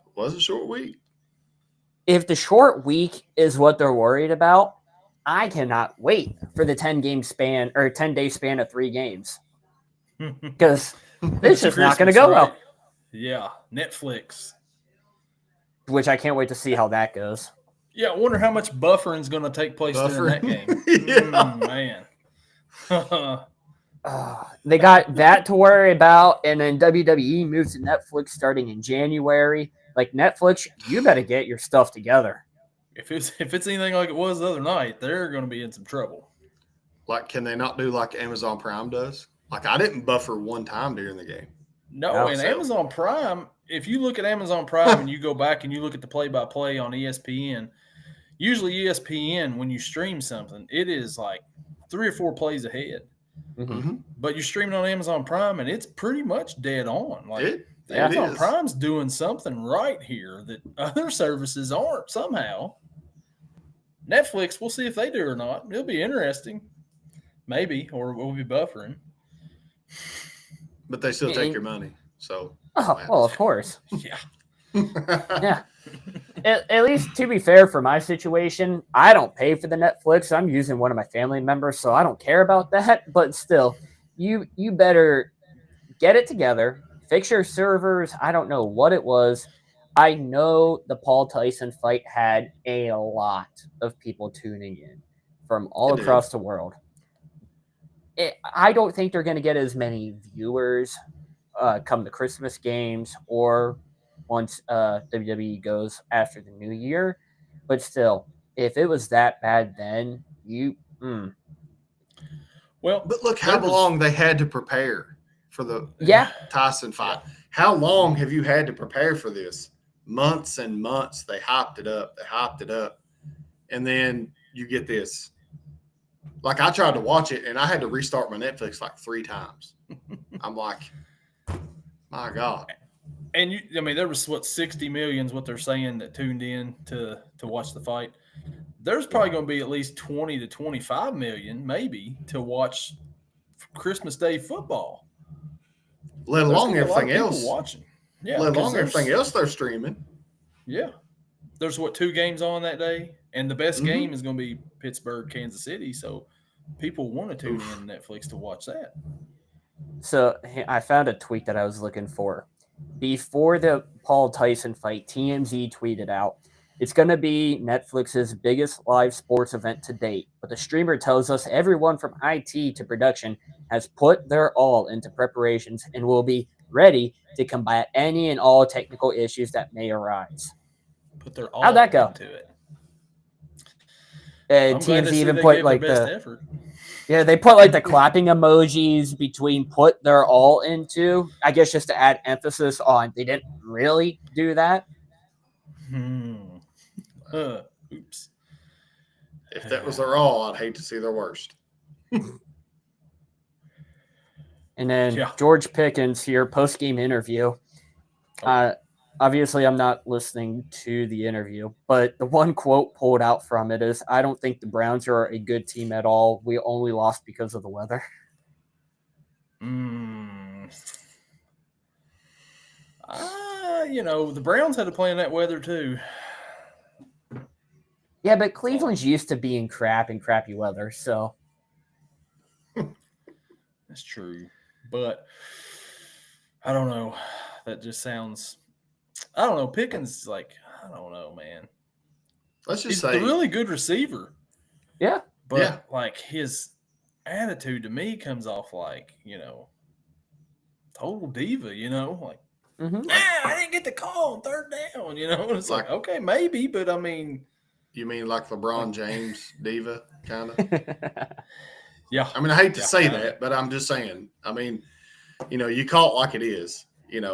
That was a short week. If the short week is what they're worried about, I cannot wait for the 10-game span or 10-day span of 3 games. Because it's just not going to go well. Yeah, Netflix. Which I can't wait to see how that goes. Yeah, I wonder how much buffering is going to take place during that game. Man. They got that to worry about, and then WWE moves to Netflix starting in January. Like, Netflix, you better get your stuff together. If it's anything like it was the other night, they're going to be in some trouble. Like, can they not do like Amazon Prime does? Like, I didn't buffer one time during the game. No, and Amazon Prime, if you look at Amazon Prime and you go back and you look at the play-by-play on ESPN, usually ESPN, when you stream something, it is like 3 or 4 plays ahead. Mm-hmm. But you're streaming on Amazon Prime, and it's pretty much dead on. Like, it Amazon is. Prime's doing something right here that other services aren't somehow. Netflix, we'll see if they do or not. It'll be interesting. Maybe, or we'll be buffering. But they still take your money. So. Oh, well, of course. Yeah. Yeah. At least, to be fair, for my situation, I don't pay for the Netflix. I'm using one of my family members, so I don't care about that. But still, you better get it together, fix your servers. I don't know what it was. I know the Paul Tyson fight had a lot of people tuning in from all across the world. I don't think they're going to get as many viewers come the Christmas games or once WWE goes after the new year. But still, if it was that bad then, Well, but look how long they had to prepare for the Tyson fight. Yeah. How long have you had to prepare for this? Months and months. They hyped it up. And then you get this. Like, I tried to watch it, and I had to restart my Netflix like 3 times. I'm like, my God. And there was 60 million is what they're saying that tuned in to watch the fight. There's probably going to be at least 20 to 25 million, maybe, to watch Christmas Day football. Let alone everything else watching. Yeah, let alone everything else they're streaming. Yeah, there's 2 games on that day, and the best game is going to be Pittsburgh, Kansas City. So people want to tune in Netflix to watch that. So I found a tweet that I was looking for. Before the Paul Tyson fight, TMZ tweeted out, "It's going to be Netflix's biggest live sports event to date, but the streamer tells us everyone from IT to production has put their all into preparations and will be ready to combat any and all technical issues that may arise." Put their all How'd that go? into it. TMZ even put like effort. Yeah, they put like the clapping emojis between put their all into, I guess just to add emphasis on they didn't really do that. Oops. If that was their all, I'd hate to see their worst. And then George Pickens here, post-game interview. Obviously, I'm not listening to the interview, but the one quote pulled out from it is, "I don't think the Browns are a good team at all. We only lost because of the weather." The Browns had to play in that weather too. Yeah, but Cleveland's used to being crappy weather, so. That's true. But I don't know. That just sounds... I don't know. Pickens, I don't know, man. Let's just He's say... a really good receiver. Yeah. But, his attitude to me comes off total diva, I didn't get the call on 3rd down, It's okay, maybe, but I mean... You mean like LeBron James diva, kind of? Yeah. I mean, I hate to say that, but I'm just saying. I mean, you call it like it is, If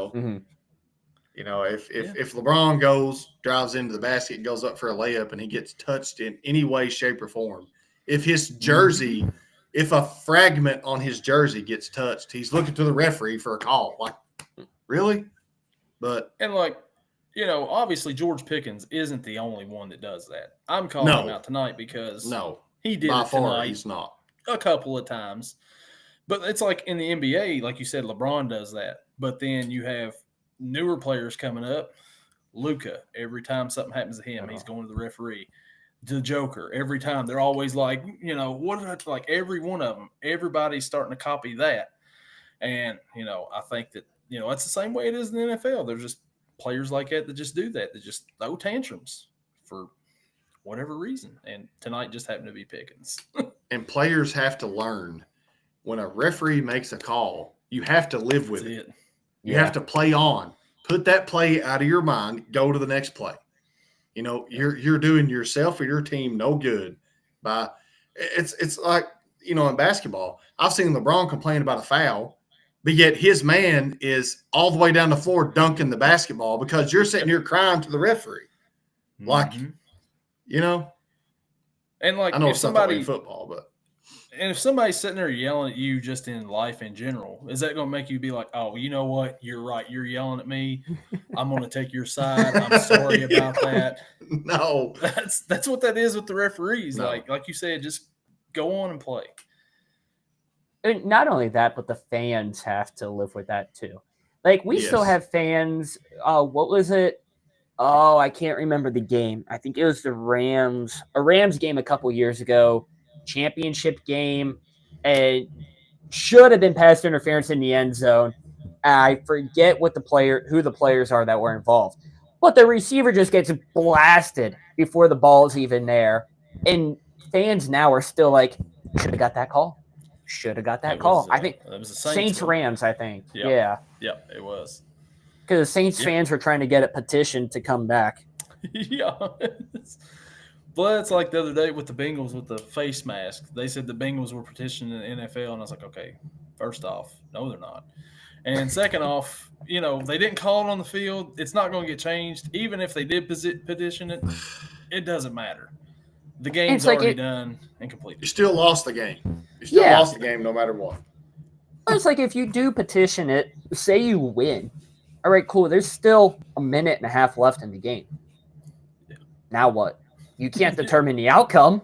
LeBron drives into the basket, goes up for a layup, and he gets touched in any way, shape, or form, if his jersey, if a fragment on his jersey gets touched, he's looking to the referee for a call. Like, really? But obviously George Pickens isn't the only one that does that. I'm calling him out tonight because he did it tonight. He's not. A couple of times. But it's like in the NBA, like you said, LeBron does that. But then you have newer players coming up. Luka, every time something happens to him, he's going to the referee. The Joker, every time they're always like, every one of them, everybody's starting to copy that. And, I think that, that's the same way it is in the NFL. There's just players like that just do that. They just throw tantrums for whatever reason. And tonight just happened to be Pickens. And players have to learn when a referee makes a call, you have to live with it. You have to play on. Put that play out of your mind. Go to the next play. You're doing yourself or your team no good by it's like, in basketball, I've seen LeBron complain about a foul, but yet his man is all the way down the floor dunking the basketball because you're sitting here crying to the referee. Like, And I know it's somebody in football, but And if somebody's sitting there yelling at you just in life in general, is that going to make you be like, oh, you know what? You're right. You're yelling at me. I'm going to take your side. I'm sorry about that. No. That's what that is with the referees. No. Like you said, just go on and play. And not only that, but the fans have to live with that too. Like we still have fans. What was it? Oh, I can't remember the game. I think it was a Rams game a couple years ago, championship game, and should have been pass interference in the end zone. I forget who the players are that were involved, but the receiver just gets blasted before the ball's even there, and fans now are still like, should have got that call. Should have got that call. I think it was the Saints Rams. I think. Yep. Yeah, it was. Because the Saints fans were trying to get it petitioned to come back. Yeah. But it's like the other day with the Bengals with the face mask. They said the Bengals were petitioning the NFL, and I was like, okay, first off, no, they're not. And second off, they didn't call it on the field. It's not going to get changed. Even if they did petition it, it doesn't matter. The game's already done and completed. You still lost the game. You still lost the game no matter what. It's like if you do petition it, say you win. All right, cool. There's still a minute and a half left in the game. Yeah. Now what? You can't determine the outcome.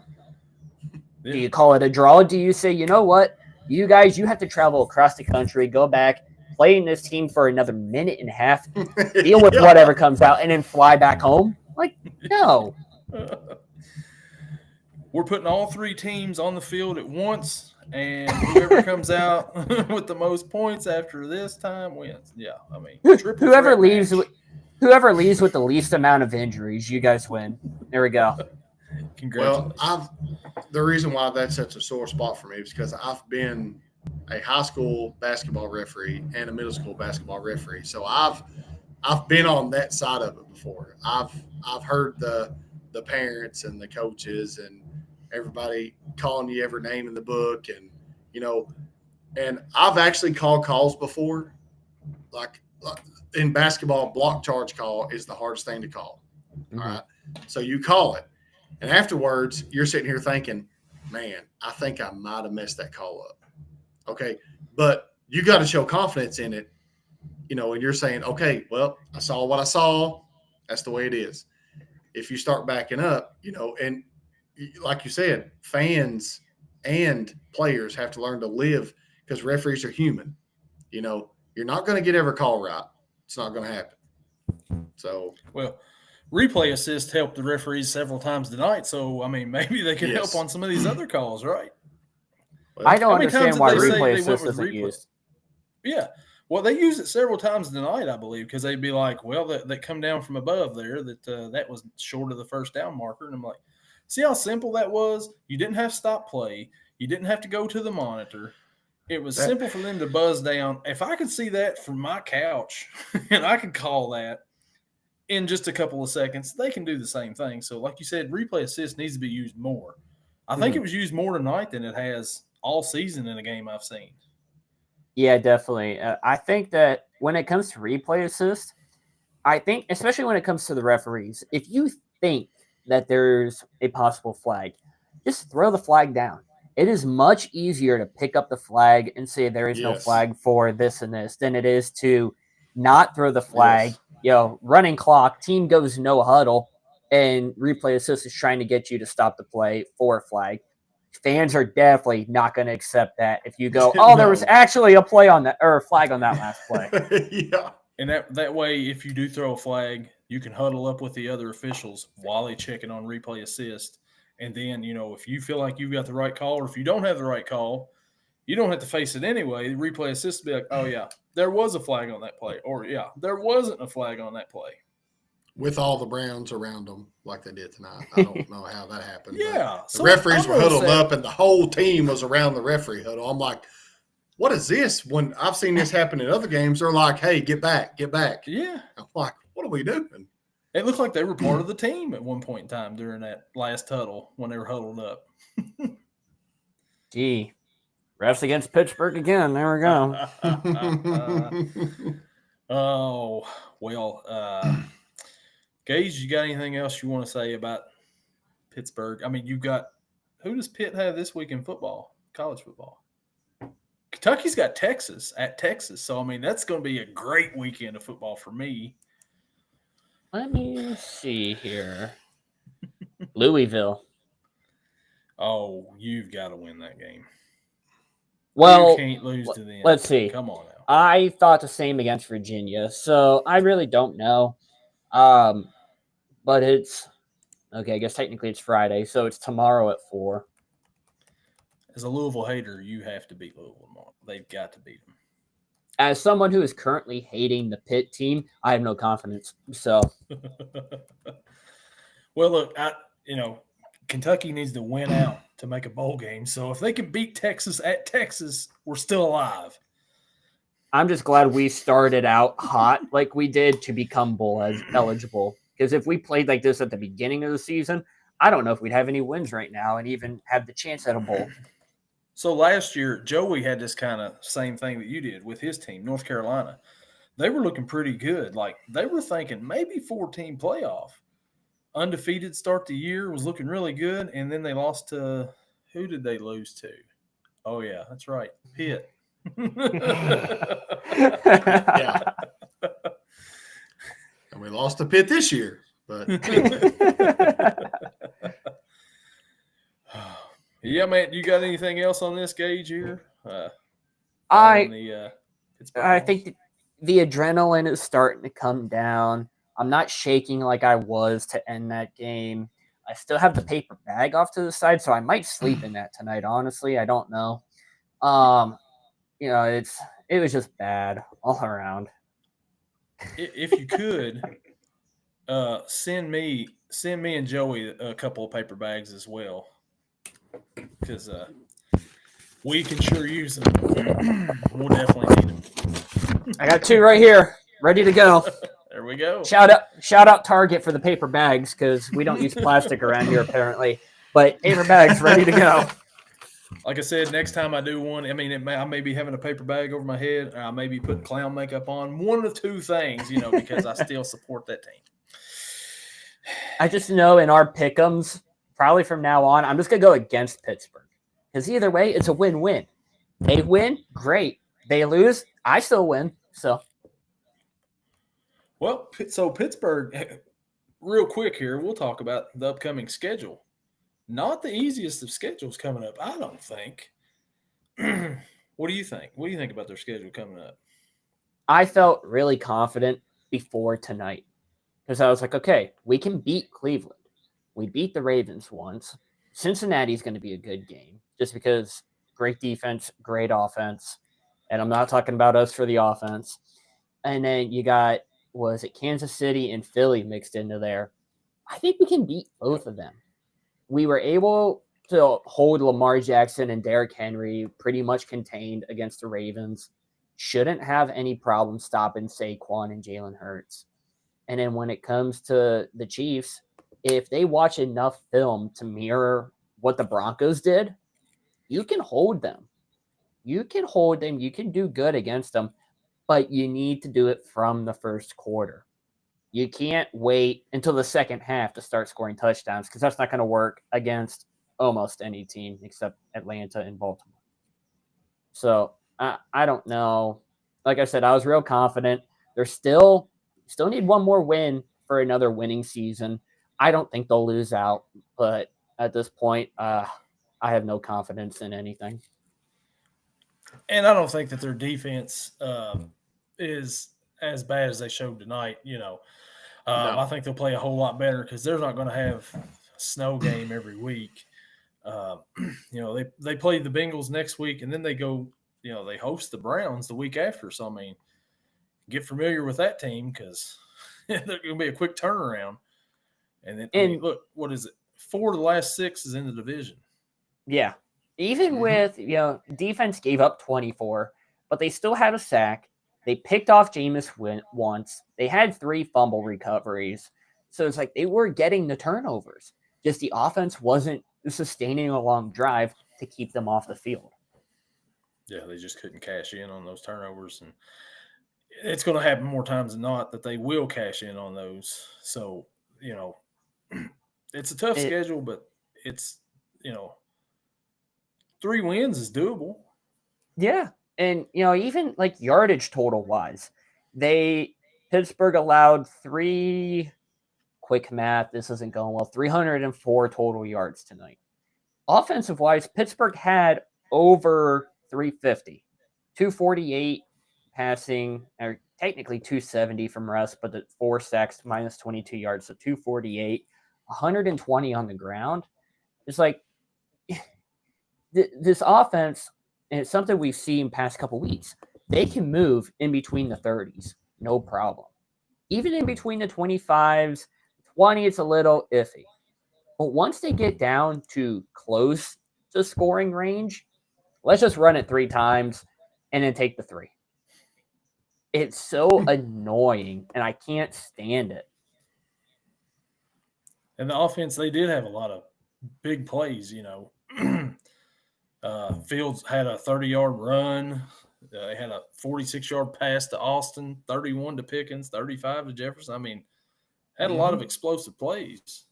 Yeah. Do you call it a draw? Do you say, you know what? You guys, you have to travel across the country, go back, play in this team for another minute and a half, deal with whatever comes out, and then fly back home? Like, no. We're putting all three teams on the field at once, and whoever comes out with the most points after this time wins. Yeah, I mean, whoever leaves with the least amount of injuries, you guys win. There we go. Congratulations. Well, the reason why that's such a sore spot for me is because I've been a high school basketball referee and a middle school basketball referee, so I've been on that side of it before. I've heard the parents and the coaches and everybody calling you every name in the book, and and I've actually called calls before. Like in basketball, block charge call is the hardest thing to call. Mm-hmm. All right, so you call it, and afterwards you're sitting here thinking, man, I think I might have messed that call up. Okay, but you got to show confidence in it, and you're saying, okay, well, I saw what I saw. That's the way it is. If you start backing up, and like you said, fans and players have to learn to live because referees are human. You're not going to get every call right. It's not going to happen. So, well, replay assist helped the referees several times tonight. So, I mean, maybe they could help on some of these other calls, right? Well, I don't understand why replay assist isn't used. Yeah. Well, they used it several times tonight, I believe, because they'd be like, well, that come down from above there, that was short of the first down marker. And I'm like, see how simple that was? You didn't have to stop play. You didn't have to go to the monitor. It was simple for them to buzz down. If I could see that from my couch and I could call that in just a couple of seconds, they can do the same thing. So like you said, replay assist needs to be used more. I think it was used more tonight than it has all season in a game I've seen. Yeah, definitely. I think that when it comes to replay assist, I think, especially when it comes to the referees, if you think that there's a possible flag, just throw the flag down. It is much easier to pick up the flag and say there is no flag for this and this than it is to not throw the flag, running clock, team goes no huddle, and replay assist is trying to get you to stop the play for a flag. Fans are definitely not going to accept that if you go, there was actually a play on that or a flag on that last play. Yeah. And that way, if you do throw a flag, you can huddle up with the other officials while they check it on replay assist. And then, if you feel like you've got the right call or if you don't have the right call, you don't have to face it anyway. The replay assist will be like, oh, yeah, there was a flag on that play. Or, yeah, there wasn't a flag on that play. With all the Browns around them like they did tonight. I don't know how that happened. Yeah. The referees were huddled up and the whole team was around the referee huddle. I'm like, what is this? When I've seen this happen in other games, they're like, hey, get back, get back. Yeah. I'm like, what are we doing? It looked like they were part of the team at one point in time during that last huddle when they were huddled up. Gee, refs against Pittsburgh again. There we go. Oh, well, Gage, you got anything else you want to say about Pittsburgh? I mean, who does Pitt have this week in football? college football. Kentucky's got Texas at Texas. So, I mean, that's going to be a great weekend of football for me. Let me see here. Louisville. Oh, you've got to win that game. Well, you can't lose to them. Let's see. Come on now. I thought the same against Virginia, so I really don't know. But it's okay. I guess technically it's Friday, so it's tomorrow at 4. As a Louisville hater, you have to beat Louisville tomorrow. They've got to beat them. As someone who is currently hating the Pitt team, I have no confidence. So, well, look, Kentucky needs to win out to make a bowl game. So if they can beat Texas at Texas, we're still alive. I'm just glad we started out hot like we did to become bowl eligible. Because if we played like this at the beginning of the season, I don't know if we'd have any wins right now and even have the chance at a bowl. So last year, Joey had this kind of same thing that you did with his team, North Carolina. They were looking pretty good. Like, they were thinking maybe 4-team playoff. Undefeated start the year, was looking really good, and then they lost to – who did they lose to? Oh, yeah, that's right, Pitt. Yeah. And we lost to Pitt this year, but yeah, man. You got anything else on this Gage here? I think the adrenaline is starting to come down. I'm not shaking like I was to end that game. I still have the paper bag off to the side, so I might sleep in that tonight. Honestly, I don't know. It was just bad all around. If you could, send me and Joey a couple of paper bags as well, because we can sure use them. We'll definitely need them. I got 2 right here, ready to go. There we go. Shout out Target for the paper bags, because we don't use plastic around here apparently. But paper bags ready to go. Like I said, next time I do one, I mean, I may be having a paper bag over my head, or I may be putting clown makeup on. One of the 2 things, because I still support that team. I just know in our pick'ems, probably from now on, I'm just going to go against Pittsburgh. Because either way, it's a win-win. They win, great. They lose, I still win. So, well, so Pittsburgh, real quick here, we'll talk about the upcoming schedule. Not the easiest of schedules coming up, I don't think. What do you think? What do you think about their schedule coming up? I felt really confident before tonight. Because I was like, okay, we can beat Cleveland. We beat the Ravens once. Cincinnati's going to be a good game. Just because great defense, great offense. And I'm not talking about us for the offense. And then you got, was it Kansas City and Philly mixed into there? I think we can beat both of them. We were able to hold Lamar Jackson and Derrick Henry pretty much contained against the Ravens. Shouldn't have any problem stopping Saquon and Jalen Hurts. And then when it comes to the Chiefs, if they watch enough film to mirror what the Broncos did, you can hold them. You can hold them. You can do good against them, but you need to do it from the first quarter. You can't wait until the second half to start scoring touchdowns, because that's not going to work against almost any team except Atlanta and Baltimore. So I don't know. Like I said, I was real confident. They're still need one more win for another winning season. I don't think they'll lose out, but at this point, I have no confidence in anything. And I don't think that their defense is as bad as they showed tonight. No. I think they'll play a whole lot better, because they're not going to have a snow game every week. They play the Bengals next week, and then they go, they host the Browns the week after. So, I mean, get familiar with that team, because they're going to be a quick turnaround. And then, look, what is it? 4 of the last 6 is in the division. Yeah. Even with, defense gave up 24, but they still had a sack. They picked off Jameis once. They had 3 fumble recoveries. So it's like they were getting the turnovers. Just the offense wasn't sustaining a long drive to keep them off the field. Yeah, they just couldn't cash in on those turnovers. And it's going to happen more times than not that they will cash in on those. So, it's a tough schedule, but it's, 3 wins is doable. Yeah. And, even like yardage total wise, Pittsburgh allowed quick math, this isn't going well, 304 total yards tonight. Offensive wise, Pittsburgh had over 350, 248 passing, or technically 270 from Russ, but the 4 sacks minus 22 yards, so 248, 120 on the ground. It's like this offense, and it's something we've seen past couple weeks. They can move in between the 30s, no problem. Even in between the 25s, 20, it's a little iffy. But once they get down to close to scoring range, let's just run it 3 times and then take the 3. It's so annoying, and I can't stand it. And the offense, they did have a lot of big plays, Fields had a 30-yard run. They had a 46-yard pass to Austin, 31 to Pickens, 35 to Jefferson. I mean, had a lot of explosive plays.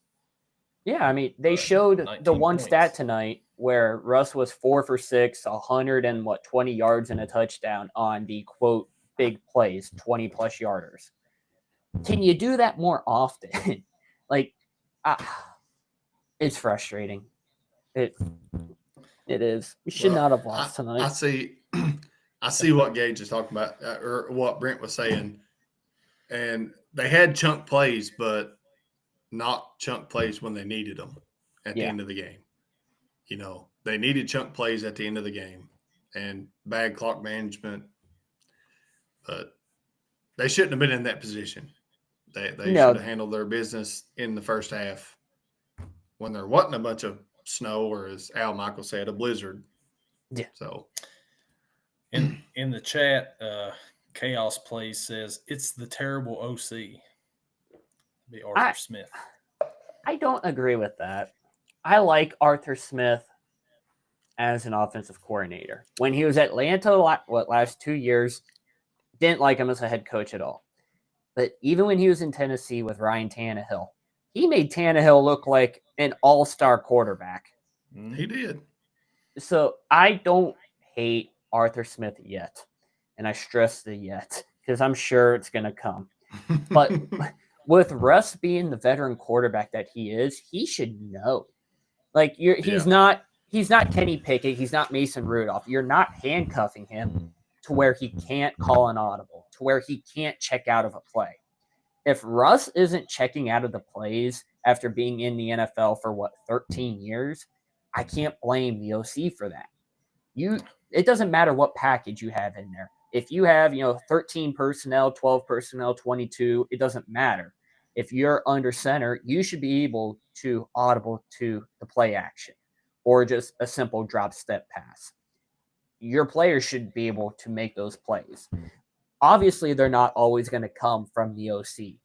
Yeah, I mean, they showed the one points. stat tonight where Russ was 4 for 6, 120 yards and a touchdown on the, quote, big plays, 20-plus yarders. Can you do that more often? It's frustrating. It is. We should not have lost tonight. I see what Gage is talking about, or what Brent was saying. And they had chunk plays, but not chunk plays when they needed them at the end of the game. They needed chunk plays at the end of the game and bad clock management. But they shouldn't have been in that position. They should have handled their business in the first half when there wasn't a bunch of snow, or as Al Michael said, a blizzard. Yeah. So in the chat, Chaos Plays says it's the terrible OC. Be Arthur Smith. I don't agree with that. I like Arthur Smith as an offensive coordinator. When he was at Atlanta, last 2 years, didn't like him as a head coach at all. But even when he was in Tennessee with Ryan Tannehill, he made Tannehill look like an all-star quarterback. He did. So I don't hate Arthur Smith yet. And I stress the yet, because I'm sure it's going to come. But with Russ being the veteran quarterback that he is, he should know. He's not Kenny Pickett. He's not Mason Rudolph. You're not handcuffing him to where he can't call an audible, to where he can't check out of a play. If Russ isn't checking out of the plays after being in the NFL for 13 years, I can't blame the OC for that. It doesn't matter what package you have in there. If you have, 13 personnel, 12 personnel, 22, it doesn't matter. If you're under center, you should be able to audible to the play action or just a simple drop step pass. Your players should be able to make those plays. Obviously, they're not always going to come from the OC.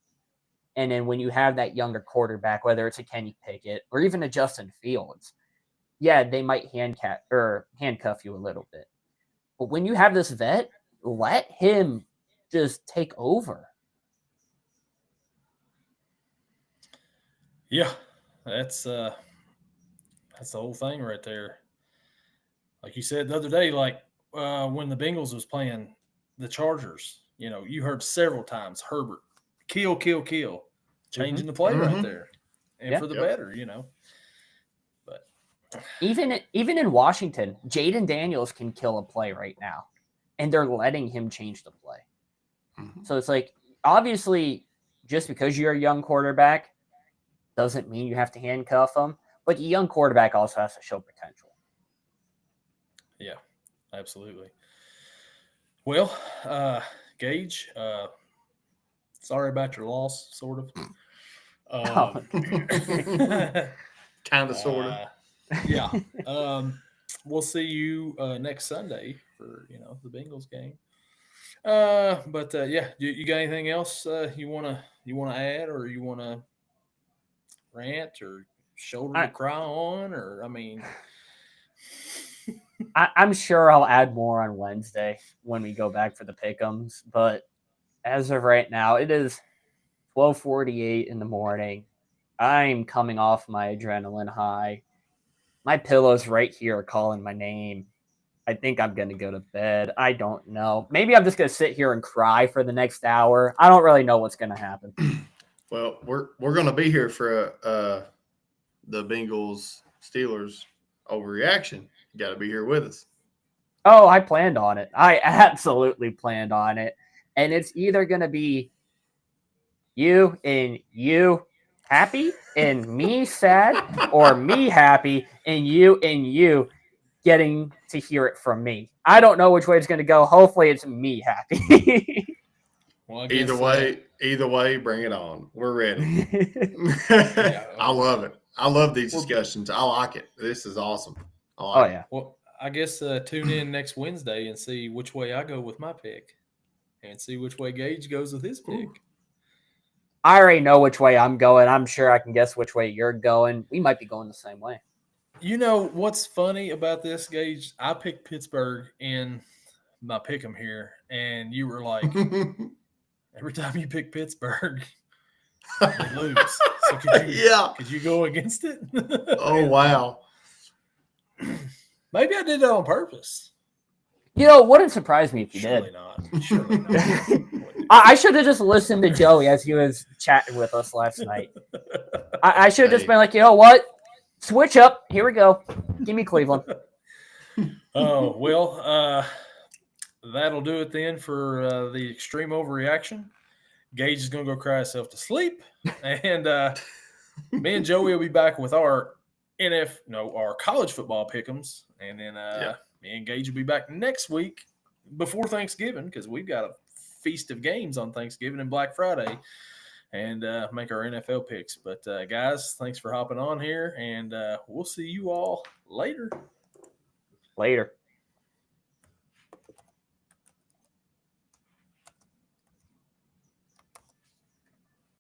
And then when you have that younger quarterback, whether it's a Kenny Pickett or even a Justin Fields, they might handcuff you a little bit. But when you have this vet, let him just take over. Yeah, that's the whole thing right there. Like you said the other day, when the Bengals was playing the Chargers, you heard several times Herbert, kill, changing the play right there, and for the better, But even in Washington, Jaden Daniels can kill a play right now, and they're letting him change the play. So it's like, obviously, just because you're a young quarterback doesn't mean you have to handcuff him, but a young quarterback also has to show potential. Yeah, absolutely. Well, Gage, sorry about your loss, sort of. Kind of, sort of. Yeah. We'll see you next Sunday for the Bengals game. But you got anything else you wanna add, or you wanna rant or shoulder to cry on, or I'm sure I'll add more on Wednesday when we go back for the pick'ems, but as of right now, it is 12:48 in the morning. I'm coming off my adrenaline high. My pillow's right here calling my name. I think I'm going to go to bed. I don't know. Maybe I'm just going to sit here and cry for the next hour. I don't really know what's going to happen. Well, we're going to be here for the Bengals Steelers overreaction. You got to be here with us. Oh, I planned on it. I absolutely planned on it. And it's either going to be you and you happy and me sad, or me happy and you getting to hear it from me. I don't know which way it's going to go. Hopefully it's me happy. Well, Either way, bring it on. We're ready. Yeah. I love it. I love these discussions. I like it. This is awesome. I like Oh, it. yeah. Well, I guess tune in next Wednesday and see which way I go with my pick and see which way Gage goes with his pick. Ooh. I already know which way I'm going. I'm sure I can guess which way you're going. We might be going the same way. You know what's funny about this, Gage? I picked Pittsburgh in my pick 'em here, and you were like, every time you pick Pittsburgh, they lose. So could you go against it? Oh, wow. Maybe I did that on purpose. You know, wouldn't surprise me if you Surely did. not. Surely not. I should have just listened to Joey as he was chatting with us last night. I should have just been like, you know what? Switch up. Here we go. Give me Cleveland. Oh, well, that'll do it then for the extreme overreaction. Gage is going to go cry himself to sleep. And me and Joey will be back with our our college football pick'ems. And then me and Gage will be back next week before Thanksgiving, because we've got a feast of games on Thanksgiving and Black Friday, and make our NFL picks. But guys, thanks for hopping on here, and we'll see you all later. Later.